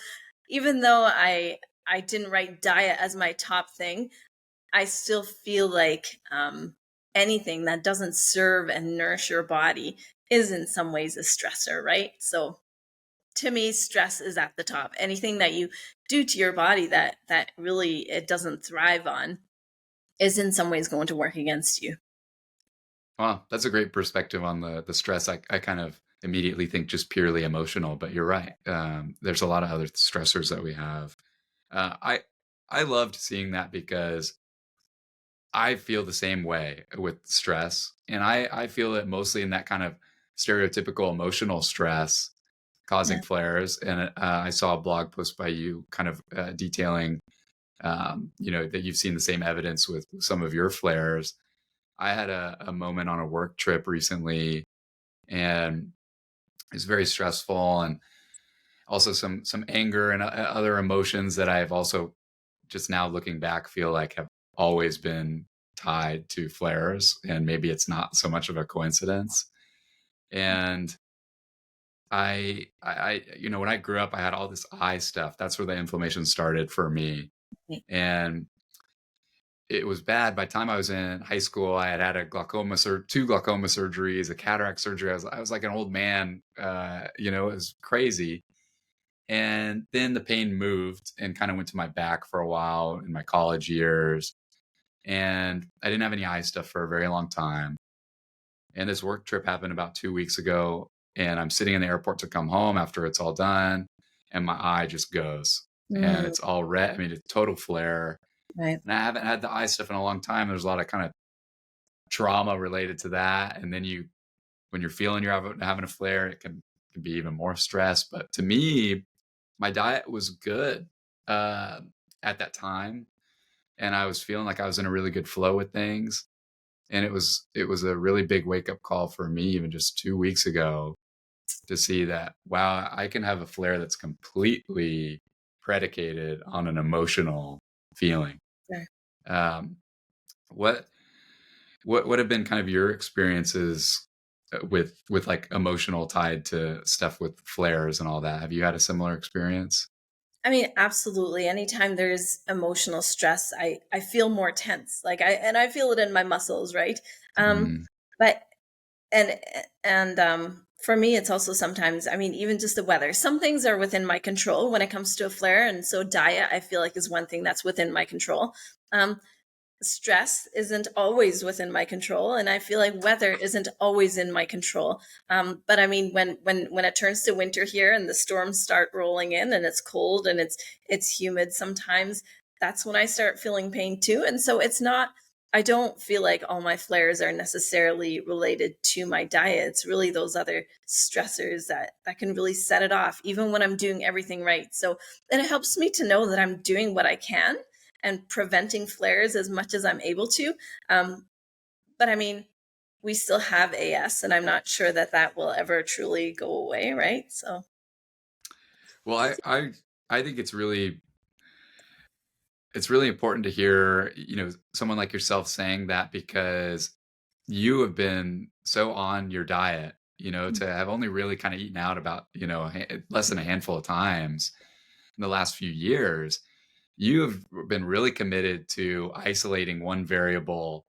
Speaker 2: even though I didn't write diet as my top thing, I still feel like anything that doesn't serve and nourish your body is in some ways a stressor, right? So to me, stress is at the top. Anything that you do to your body that really it doesn't thrive on is in some ways going to work against you.
Speaker 1: Well, that's a great perspective on the stress. I kind of immediately think just purely emotional, but you're right. There's a lot of other stressors that we have. I loved seeing that because I feel the same way with stress, and I feel it mostly in that kind of stereotypical emotional stress
Speaker 2: Yeah.
Speaker 1: causing flares. And I saw a blog post by you, kind of detailing, that you've seen the same evidence with some of your flares. I had a moment on a work trip recently, and it was very stressful, and also some anger and other emotions that I've also, just now looking back, feel like have always been tied to flares, and maybe it's not so much of a coincidence. And when I grew up, I had all this eye stuff. That's where the inflammation started for me, and it was bad. By the time I was in high school, I had a two glaucoma surgeries, a cataract surgery. I was like an old man. It was crazy. And then the pain moved and kind of went to my back for a while in my college years. And I didn't have any eye stuff for a very long time. And this work trip happened about 2 weeks ago. And I'm sitting in the airport to come home after it's all done. And my eye just goes, and
Speaker 2: Mm,
Speaker 1: it's all red. I mean, it's total flare.
Speaker 2: right.
Speaker 1: And I haven't had the eye stuff in a long time. There's a lot of kind of trauma related to that. And then when you're feeling you're having a flare, it can be even more stress. But to me, my diet was good uh, at that time, and I was feeling like I was in a really good flow with things. And it was a really big wake up call for me, even just 2 weeks ago, to see that, wow, I can have a flare that's completely predicated on an emotional feeling.
Speaker 2: Sure.
Speaker 1: Um, what what have been kind of your experiences with like emotional tied to stuff with flares and all that? Have you had a similar experience?
Speaker 2: I mean, absolutely. Anytime there's emotional stress, I feel more tense. I feel it in my muscles, right? Um,
Speaker 1: Mm.
Speaker 2: but and for me, it's also sometimes, I mean, even just the weather. Some things are within my control when it comes to a flare, and so diet, I feel like, is one thing that's within my control. Um, Stress isn't always within my control, and I feel like weather isn't always in my control. But I mean, when it turns to winter here and the storms start rolling in and it's cold and it's humid sometimes, that's when I start feeling pain too. And so it's not, I don't feel like all my flares are necessarily related to my diet. It's really those other stressors that can really set it off even when I'm doing everything right. So, and it helps me to know that I'm doing what I can and preventing flares as much as I'm able to. Um, but I mean, we still have AS, and I'm not sure that that will ever truly go away, right? So,
Speaker 1: Well, I think it's really important to hear, someone like yourself saying that, because you have been so on your diet, to have only really kind of eaten out about, less than a handful of times in the last few years. You have been really committed to isolating one variable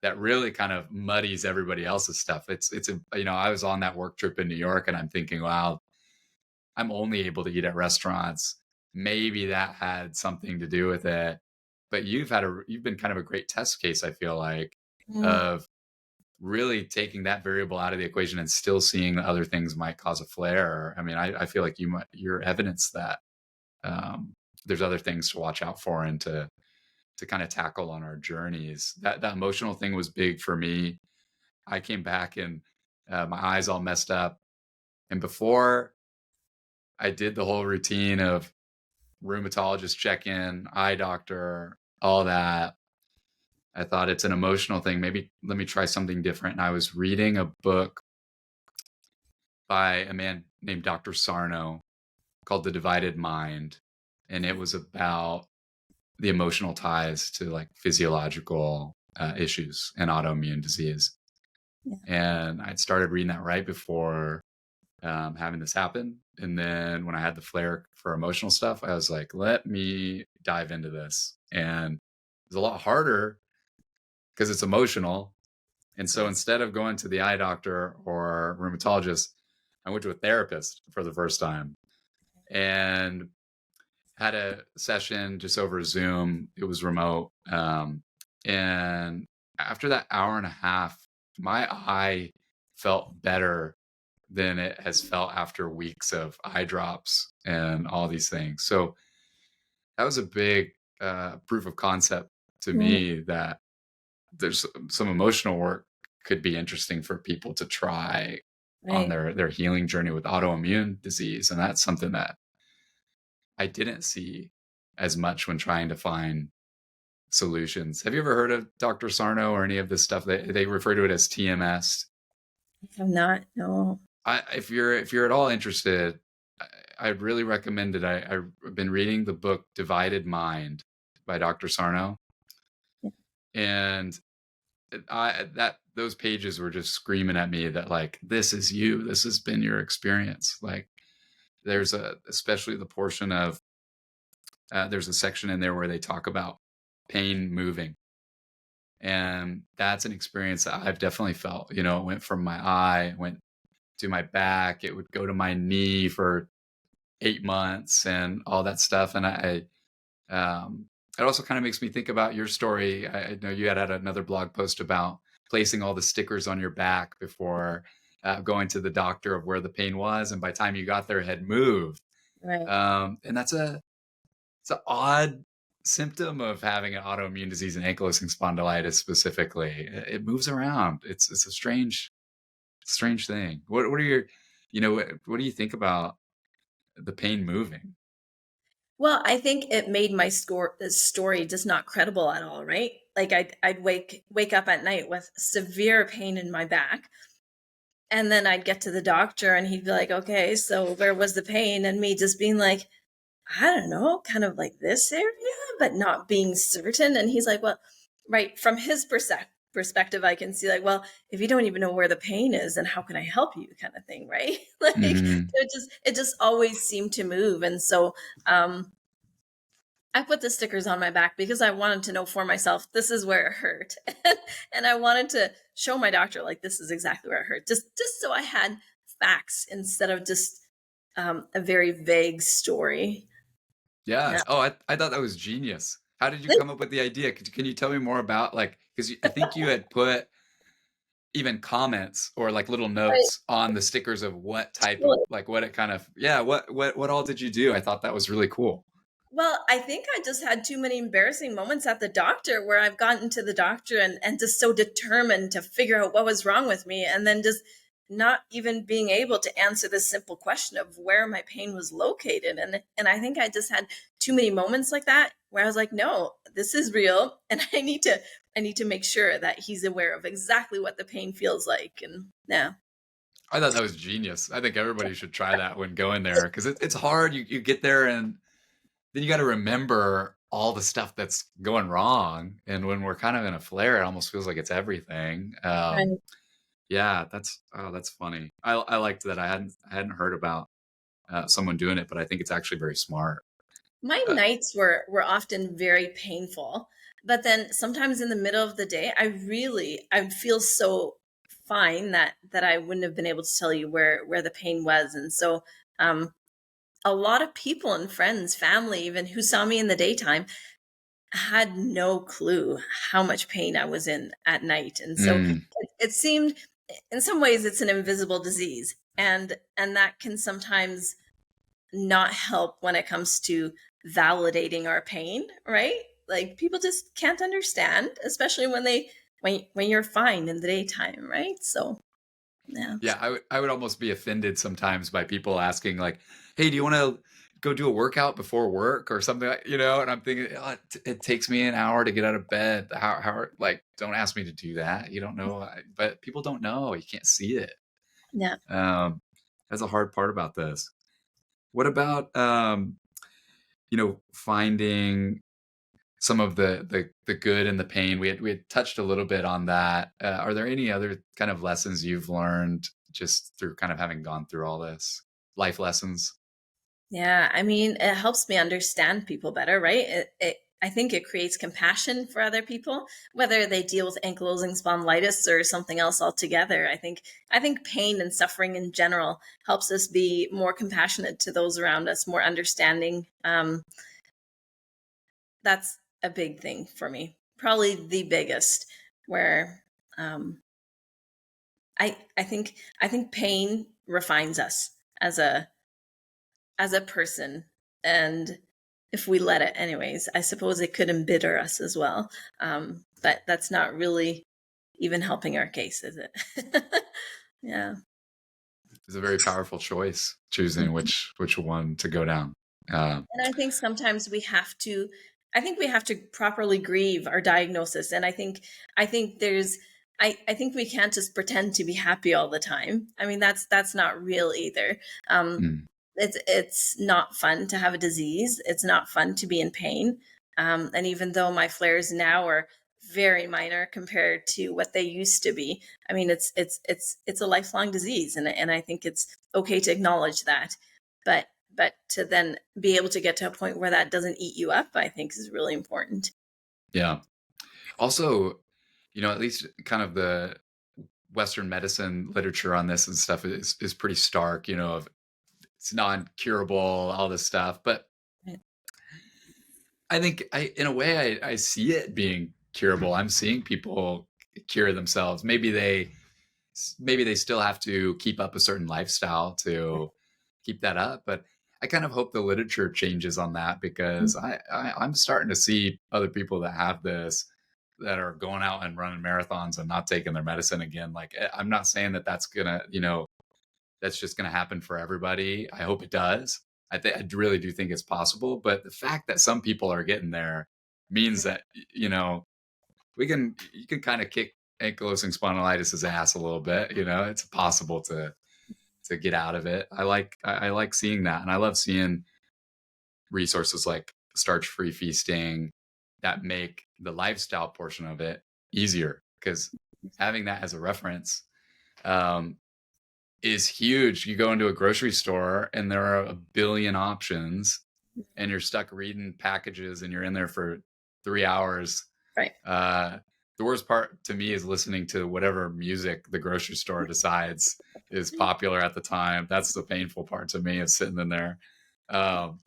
Speaker 1: that really kind of muddies everybody else's stuff. I was on that work trip in New York, and I'm thinking, wow, I'm only able to eat at restaurants. Maybe that had something to do with it. But you've been kind of a great test case, I feel like,
Speaker 2: mm,
Speaker 1: of really taking that variable out of the equation and still seeing that other things might cause a flare. I mean, I feel like you're evidence that um, there's other things to watch out for and to kind of tackle on our journeys. That emotional thing was big for me. I came back, and my eyes all messed up. And before I did the whole routine of rheumatologist check in, eye doctor, all that, I thought it's an emotional thing. Maybe let me try something different. And I was reading a book by a man named Dr. Sarno called The Divided Mind. And it was about the emotional ties to like physiological issues and autoimmune disease.
Speaker 2: Yeah.
Speaker 1: And I'd started reading that right before having this happen. And then when I had the flare for emotional stuff, I was like, let me dive into this. And it's a lot harder because it's emotional. And so
Speaker 2: Yes.
Speaker 1: instead of going to the eye doctor or rheumatologist, I went to a therapist for the first time and had a session just over Zoom. It was remote. And after that hour and a half, my eye felt better than it has felt after weeks of eye drops and all these things. So that was a big proof of concept to
Speaker 2: Mm,
Speaker 1: me that there's some emotional work could be interesting for people to try on
Speaker 2: right.
Speaker 1: their healing journey with autoimmune disease. And that's something that I didn't see as much when trying to find solutions. Have you ever heard of Dr. Sarno or any of this stuff? They refer to it as TMS.
Speaker 2: I have not. No.
Speaker 1: If you're at all interested, I'd really recommend it. I've been reading the book Divided Mind by Dr. Sarno,
Speaker 2: Yeah.
Speaker 1: and I that those pages were just screaming at me that like this is you. This has been your experience. Like there's a especially the portion of there's a section in there where they talk about pain moving. And that's an experience that I've definitely felt. You know, it went from my eye, went to my back, it would go to my knee for 8 months and all that stuff. And it also kind of makes me think about your story. I know you had another blog post about placing all the stickers on your back before going to the doctor of where the pain was. And by the time you got there, it had moved.
Speaker 2: Right.
Speaker 1: And it's an odd symptom of having an autoimmune disease and ankylosing spondylitis specifically. It moves around. It's a strange thing. What are your, what do you think about the pain moving?
Speaker 2: Well, I think it made my story just not credible at all, right? Like I'd wake up at night with severe pain in my back, and then I'd get to the doctor and he'd be like, "Okay, so where was the pain?" And me just being like, "I don't know, kind of like this area," but not being certain. And he's like, "Well, right, from his perspective, I can see like, well, if you don't even know where the pain is, then how can I help you kind of thing, right?" Like
Speaker 1: Hmm.
Speaker 2: it just always seemed to move. And so I put the stickers on my back because I wanted to know for myself, this is where it hurt. And I wanted to show my doctor, like, this is exactly where it hurt. Just so I had facts instead of just a very vague story. Yeah.
Speaker 1: Yes. Oh, I thought that was genius. How did you come up with the idea? Can you tell me more about like because I think you had put even comments or like little
Speaker 2: Right.
Speaker 1: notes on the stickers of what type of
Speaker 2: Totally.
Speaker 1: like what it kind of yeah what all did you do? I thought that was really cool.
Speaker 2: Well, I think I just had too many embarrassing moments at the doctor where I've gotten to the doctor and just so determined to figure out what was wrong with me, and then just not even being able to answer this simple question of where my pain was located. And I think I just had too many moments like that where I was like, no, this is real, and I need to make sure that he's aware of exactly what the pain feels like. And yeah.
Speaker 1: I thought that was genius. I think everybody should try that when going there because it's hard. You get there and then you got to remember all the stuff that's going wrong. And when we're kind of in a flare, it almost feels like it's everything.
Speaker 2: Right.
Speaker 1: Yeah, that's funny. I liked that. I hadn't heard about someone doing it, but I think it's actually very smart.
Speaker 2: My
Speaker 1: Uh,
Speaker 2: nights were often very painful, but then sometimes in the middle of the day, I'd feel so fine that I wouldn't have been able to tell you where the pain was. And so um a lot of people and friends, family even, who saw me in the daytime had no clue how much pain I was in at night. And so
Speaker 1: mm,
Speaker 2: it seemed, in some ways, it's an invisible disease, and that can sometimes not help when it comes to validating our pain, right? Like people just can't understand, especially when you're fine in the daytime, right? So yeah.
Speaker 1: yeah, I would almost be offended sometimes by people asking like, "Hey, do you want to? go do a workout before work or something, and I'm thinking, "Oh, it takes me an hour to get out of bed." Like, don't ask me to do that. You don't know, but people don't know. You can't see it.
Speaker 2: Yeah.
Speaker 1: Um, that's a hard part about this. What about, finding some of the good and the pain? We had touched a little bit on that. Are there any other kind of lessons you've learned just through kind of having gone through all this? Life lessons?
Speaker 2: Yeah, I mean, it helps me understand people better, right? I think it creates compassion for other people, whether they deal with ankylosing spondylitis or something else altogether. I think pain and suffering in general helps us be more compassionate to those around us, more understanding. That's a big thing for me, probably the biggest. Where um, I think pain refines us as a person, and if we let it anyways, I suppose it could embitter us as well. But that's not really even helping our case, is it? Yeah.
Speaker 1: It's a very powerful choice, choosing which one to go down. Uh,
Speaker 2: And I think sometimes we have to properly grieve our diagnosis. And I think we can't just pretend to be happy all the time. I mean, that's not real either. Um,
Speaker 1: mm,
Speaker 2: it's not fun to have a disease. It's not fun to be in pain. And even though my flares now are very minor compared to what they used to be, I mean, it's a lifelong disease, and I think it's okay to acknowledge that. But to then be able to get to a point where that doesn't eat you up, I think is really important.
Speaker 1: yeah. Also, at least kind of the Western medicine literature on this and stuff is pretty stark. Of it's non-curable, all this stuff. But
Speaker 2: Right.
Speaker 1: I think in a way, I see it being curable. I'm seeing people cure themselves. Maybe they still have to keep up a certain lifestyle to keep that up. But I kind of hope the literature changes on that, because I'm starting to see other people that have this that are going out and running marathons and not taking their medicine again. Like, I'm not saying that that's just gonna happen for everybody. I hope it does. I really do think it's possible. But the fact that some people are getting there means that you can kind of kick ankylosing spondylitis' ass a little bit. It's possible to get out of it. I like seeing that, and I love seeing resources like Starch-Free Feasting that make the lifestyle portion of it easier, because having that as a reference um, is huge. You go into a grocery store and there are a billion options, and you're stuck reading packages, and you're in there for 3 hours.
Speaker 2: Right.
Speaker 1: uh, the worst part to me is listening to whatever music the grocery store decides is popular at the time. That's the painful part to me, is sitting in there. Um,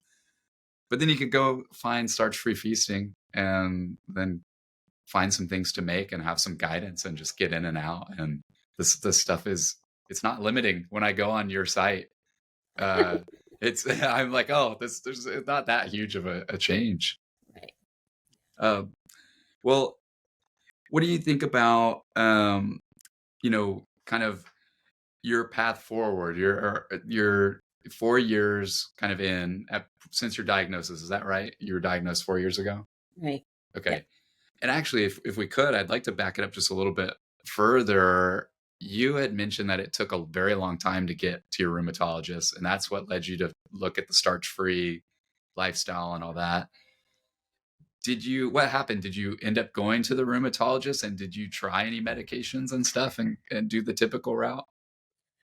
Speaker 1: but then you could go find Starch-Free Feasting, and then find some things to make and have some guidance and just get in and out. And this stuff it's not limiting. When I go on your site, uh, it's I'm like, oh, there's it's not that huge of a change.
Speaker 2: Right.
Speaker 1: Um, well, what do you think about kind of your path forward? Your 4 years kind of since your diagnosis. Is that right? You were diagnosed 4 years ago.
Speaker 2: Right. Yeah.
Speaker 1: Okay. And actually, if we could, I'd like to back it up just a little bit further. You had mentioned that it took a very long time to get to your rheumatologist, and that's what led you to look at the starch-free lifestyle and all that. What happened? Did you end up going to the rheumatologist, and did you try any medications and stuff, and do the typical route?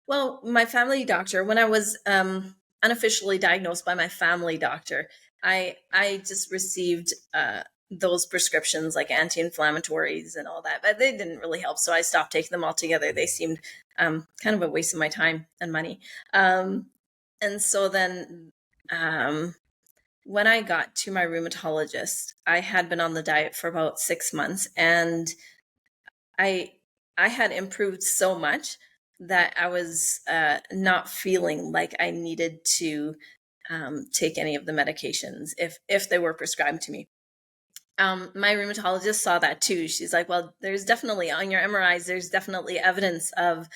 Speaker 2: Well, my family doctor, when I was unofficially diagnosed by my family doctor, I just received those prescriptions like anti-inflammatories and all that, but they didn't really help. So I stopped taking them altogether. They seemed kind of a waste of my time and money. Um, and so then um, when I got to my rheumatologist, I had been on the diet for about 6 months, and I I had improved so much that I was not feeling like I needed to take any of the medications if they were prescribed to me. My rheumatologist saw that too. She's like, "Well, there's definitely on your MRIs. There's definitely evidence of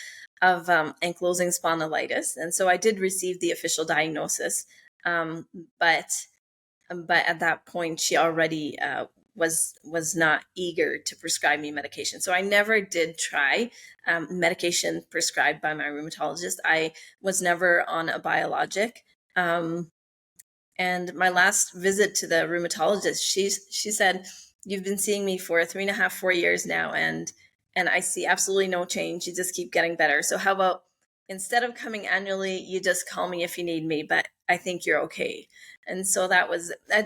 Speaker 2: ankylosing spondylitis," and so I did receive the official diagnosis. Um, but but at that point, she already was not eager to prescribe me medication. So I never did try medication prescribed by my rheumatologist. I was never on a biologic. Um, and my last visit to the rheumatologist, she said, "You've been seeing me for 3.5, 4 years now, and I see absolutely no change. You just keep getting better. So how about instead of coming annually, you just call me if you need me, but I think you're okay." And so that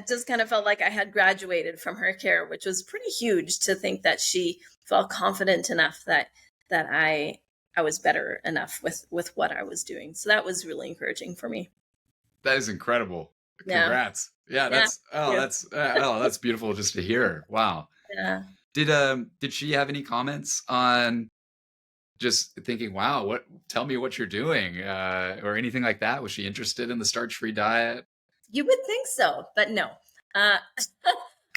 Speaker 2: just kind of felt like I had graduated from her care, which was pretty huge to think that she felt confident enough that I was better enough with what I was doing. So that was really encouraging for me.
Speaker 1: That is incredible.
Speaker 2: Yeah.
Speaker 1: Congrats. Yeah,
Speaker 2: Yeah. Yeah.
Speaker 1: that's beautiful just to hear. Wow.
Speaker 2: Yeah.
Speaker 1: Did she have any comments on just thinking, "Wow, what tell me what you're doing," or anything like that? Was she interested in the starch-free diet?
Speaker 2: You would think so, but no. Uh,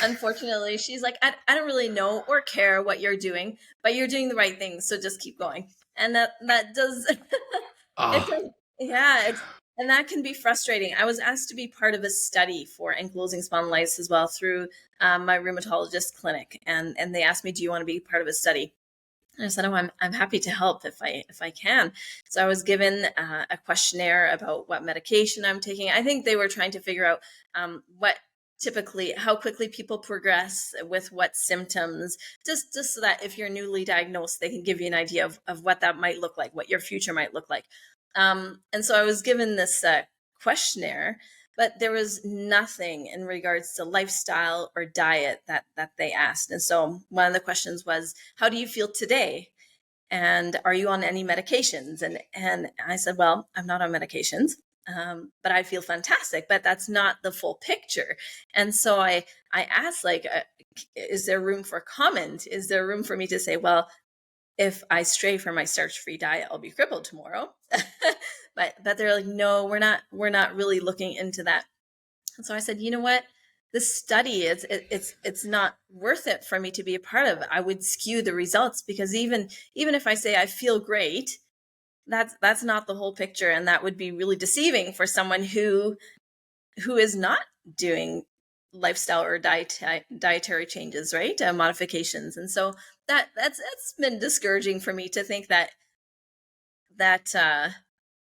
Speaker 2: unfortunately, she's like, I don't really know or care what you're doing, but you're doing the right thing, so just keep going. And that does it
Speaker 1: Oh,
Speaker 2: does yeah, it's and that can be frustrating. I was asked to be part of a study for ankylosing spondylitis as well through my rheumatologist clinic, and they asked me, "Do you want to be part of a study?" And I said, "Oh, I'm happy to help if I can." So I was given a questionnaire about what medication I'm taking. I think they were trying to figure out what typically how quickly people progress with what symptoms, just so that if you're newly diagnosed, they can give you an idea of what that might look like, what your future might look like. And so I was given this questionnaire, but there was nothing in regards to lifestyle or diet that they asked. And so one of the questions was, "How do you feel today? And are you on any medications?" And I said, "Well, I'm not on medications, but I feel fantastic." But that's not the full picture. And so I asked, like, is there room for comment? Is there room for me to say, "Well, if I stray from my starch-free diet, I'll be crippled tomorrow." But they're like, "No, we're not really looking into that." And so I said, "You know what? This study it's not worth it for me to be a part of. I would skew the results because even if I say I feel great, that's not the whole picture, and that would be really deceiving for someone who is not doing lifestyle or dietary changes, right? Modifications." And so that's been discouraging for me to think that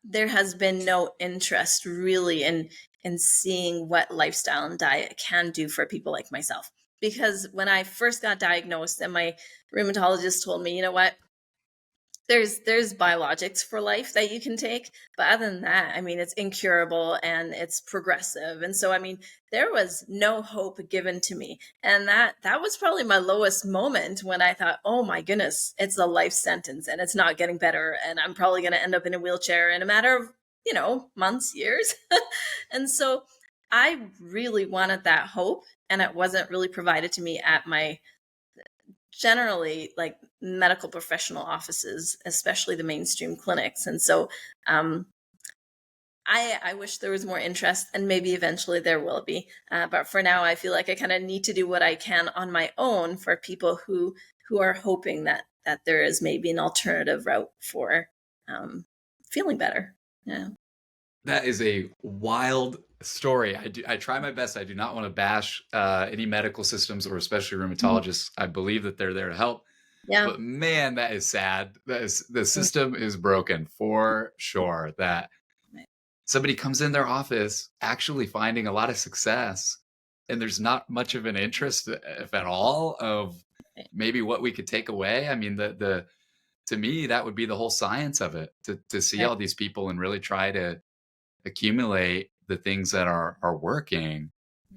Speaker 2: there has been no interest really in seeing what lifestyle and diet can do for people like myself. Because when I first got diagnosed and my rheumatologist told me, "You know what, there's biologics for life that you can take, but other than that, I mean, it's incurable and it's progressive." And so, I mean, there was no hope given to me, and that was probably my lowest moment when I thought, "Oh my goodness, it's a life sentence and it's not getting better, and I'm probably going to end up in a wheelchair in a matter of months, years." And so I really wanted that hope, and it wasn't really provided to me at my generally like medical professional offices, especially the mainstream clinics. And so um, I wish there was more interest, and maybe eventually there will be. But for now, I feel like I kind of need to do what I can on my own for people who are hoping that there is maybe an alternative route for um, feeling better. Yeah.
Speaker 1: that is a wild story. I try my best. I do not want to bash any medical systems or especially
Speaker 2: Mhm.
Speaker 1: rheumatologists. I believe that they're there to help.
Speaker 2: Yeah.
Speaker 1: But man, that is sad. That is the system is broken for sure. That
Speaker 2: Right.
Speaker 1: somebody comes in their office actually finding a lot of success, and there's not much of an interest, if at all, of
Speaker 2: Right.
Speaker 1: maybe what we could take away. I mean, the to me that would be the whole science of it, to see
Speaker 2: Right.
Speaker 1: all these people and really try to accumulate the things that are working.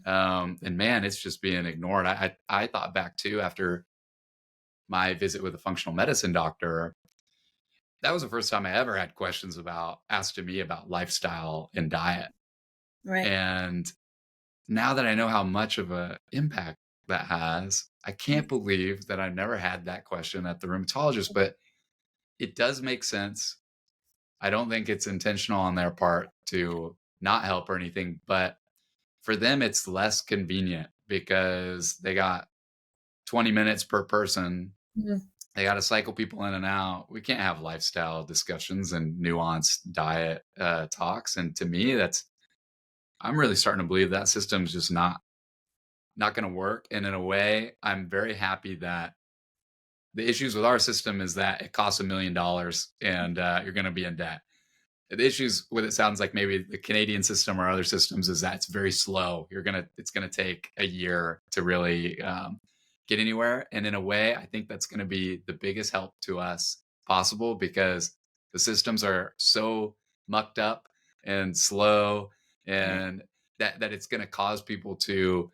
Speaker 1: And man, it's just being ignored. I thought back too after my visit with a functional medicine doctor. That was the first time I ever had questions about asked to me about lifestyle and diet.
Speaker 2: Right.
Speaker 1: And now that I know how much of a impact that has, I can't believe that I never had that question at the rheumatologist, but it does make sense. I don't think it's intentional on their part to not help or anything, but for them, it's less convenient because they got 20 minutes per person.
Speaker 2: Mhm.
Speaker 1: They got to cycle people in and out. We can't have lifestyle discussions and nuanced diet talks. And to me, I'm really starting to believe that system's just not going to work. And in a way, I'm very happy that the issues with our system is that it costs $1 million and you're going to be in debt. The issues with it sounds like maybe the Canadian system or other systems is that it's very slow. It's gonna take a year to really get anywhere. And in a way, I think that's going to be the biggest help to us possible because the systems are so mucked up and slow,
Speaker 2: Right.
Speaker 1: and that it's going to cause people to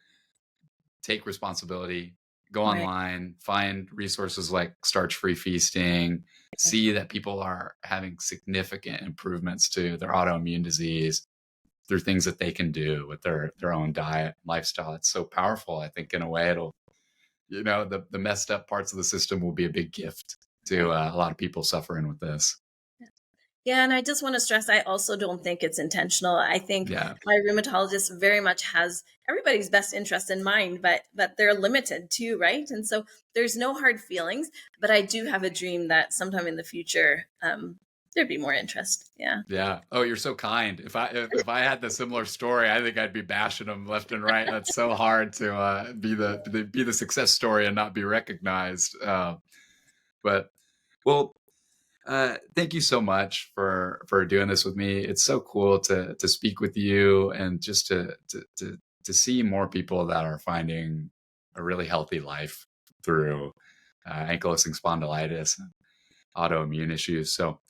Speaker 1: take responsibility, go
Speaker 2: Right.
Speaker 1: online, find resources like Starch-Free Feasting,
Speaker 2: Right.
Speaker 1: see that people are having significant improvements to their autoimmune disease through things that they can do with their own diet, lifestyle. It's so powerful. I think in a way it'll, the messed up parts of the system will be a big gift to
Speaker 2: Right.
Speaker 1: a lot of people suffering with this.
Speaker 2: Yeah, and I just want to stress I also don't think it's intentional. I think
Speaker 1: Yeah.
Speaker 2: my rheumatologist very much has everybody's best interest in mind, but they're limited too, right? And so there's no hard feelings, but I do have a dream that sometime in the future there'd be more interest. Yeah.
Speaker 1: Yeah. Oh, you're so kind. If I had the similar story, I think I'd be bashing them left and right. That's so hard to be the success story and not be recognized. But well, thank you so much for doing this with me. It's so cool to speak with you and just to see more people that are finding a really healthy life through ankylosing spondylitis and autoimmune issues. So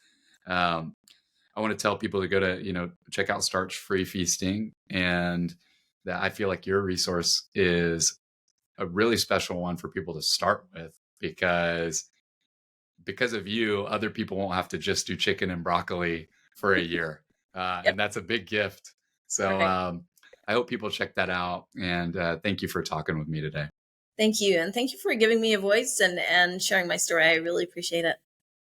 Speaker 1: um, I want to tell people to go to, check out Starch Free Feasting, and that I feel like your resource is a really special one for people to start with because of you, other people won't have to just do chicken and broccoli for a year.
Speaker 2: Yep.
Speaker 1: And that's a big gift. So
Speaker 2: Right.
Speaker 1: I hope people check that out. And thank you for talking with me today.
Speaker 2: Thank you. And thank you for giving me a voice and sharing my story. I really appreciate it.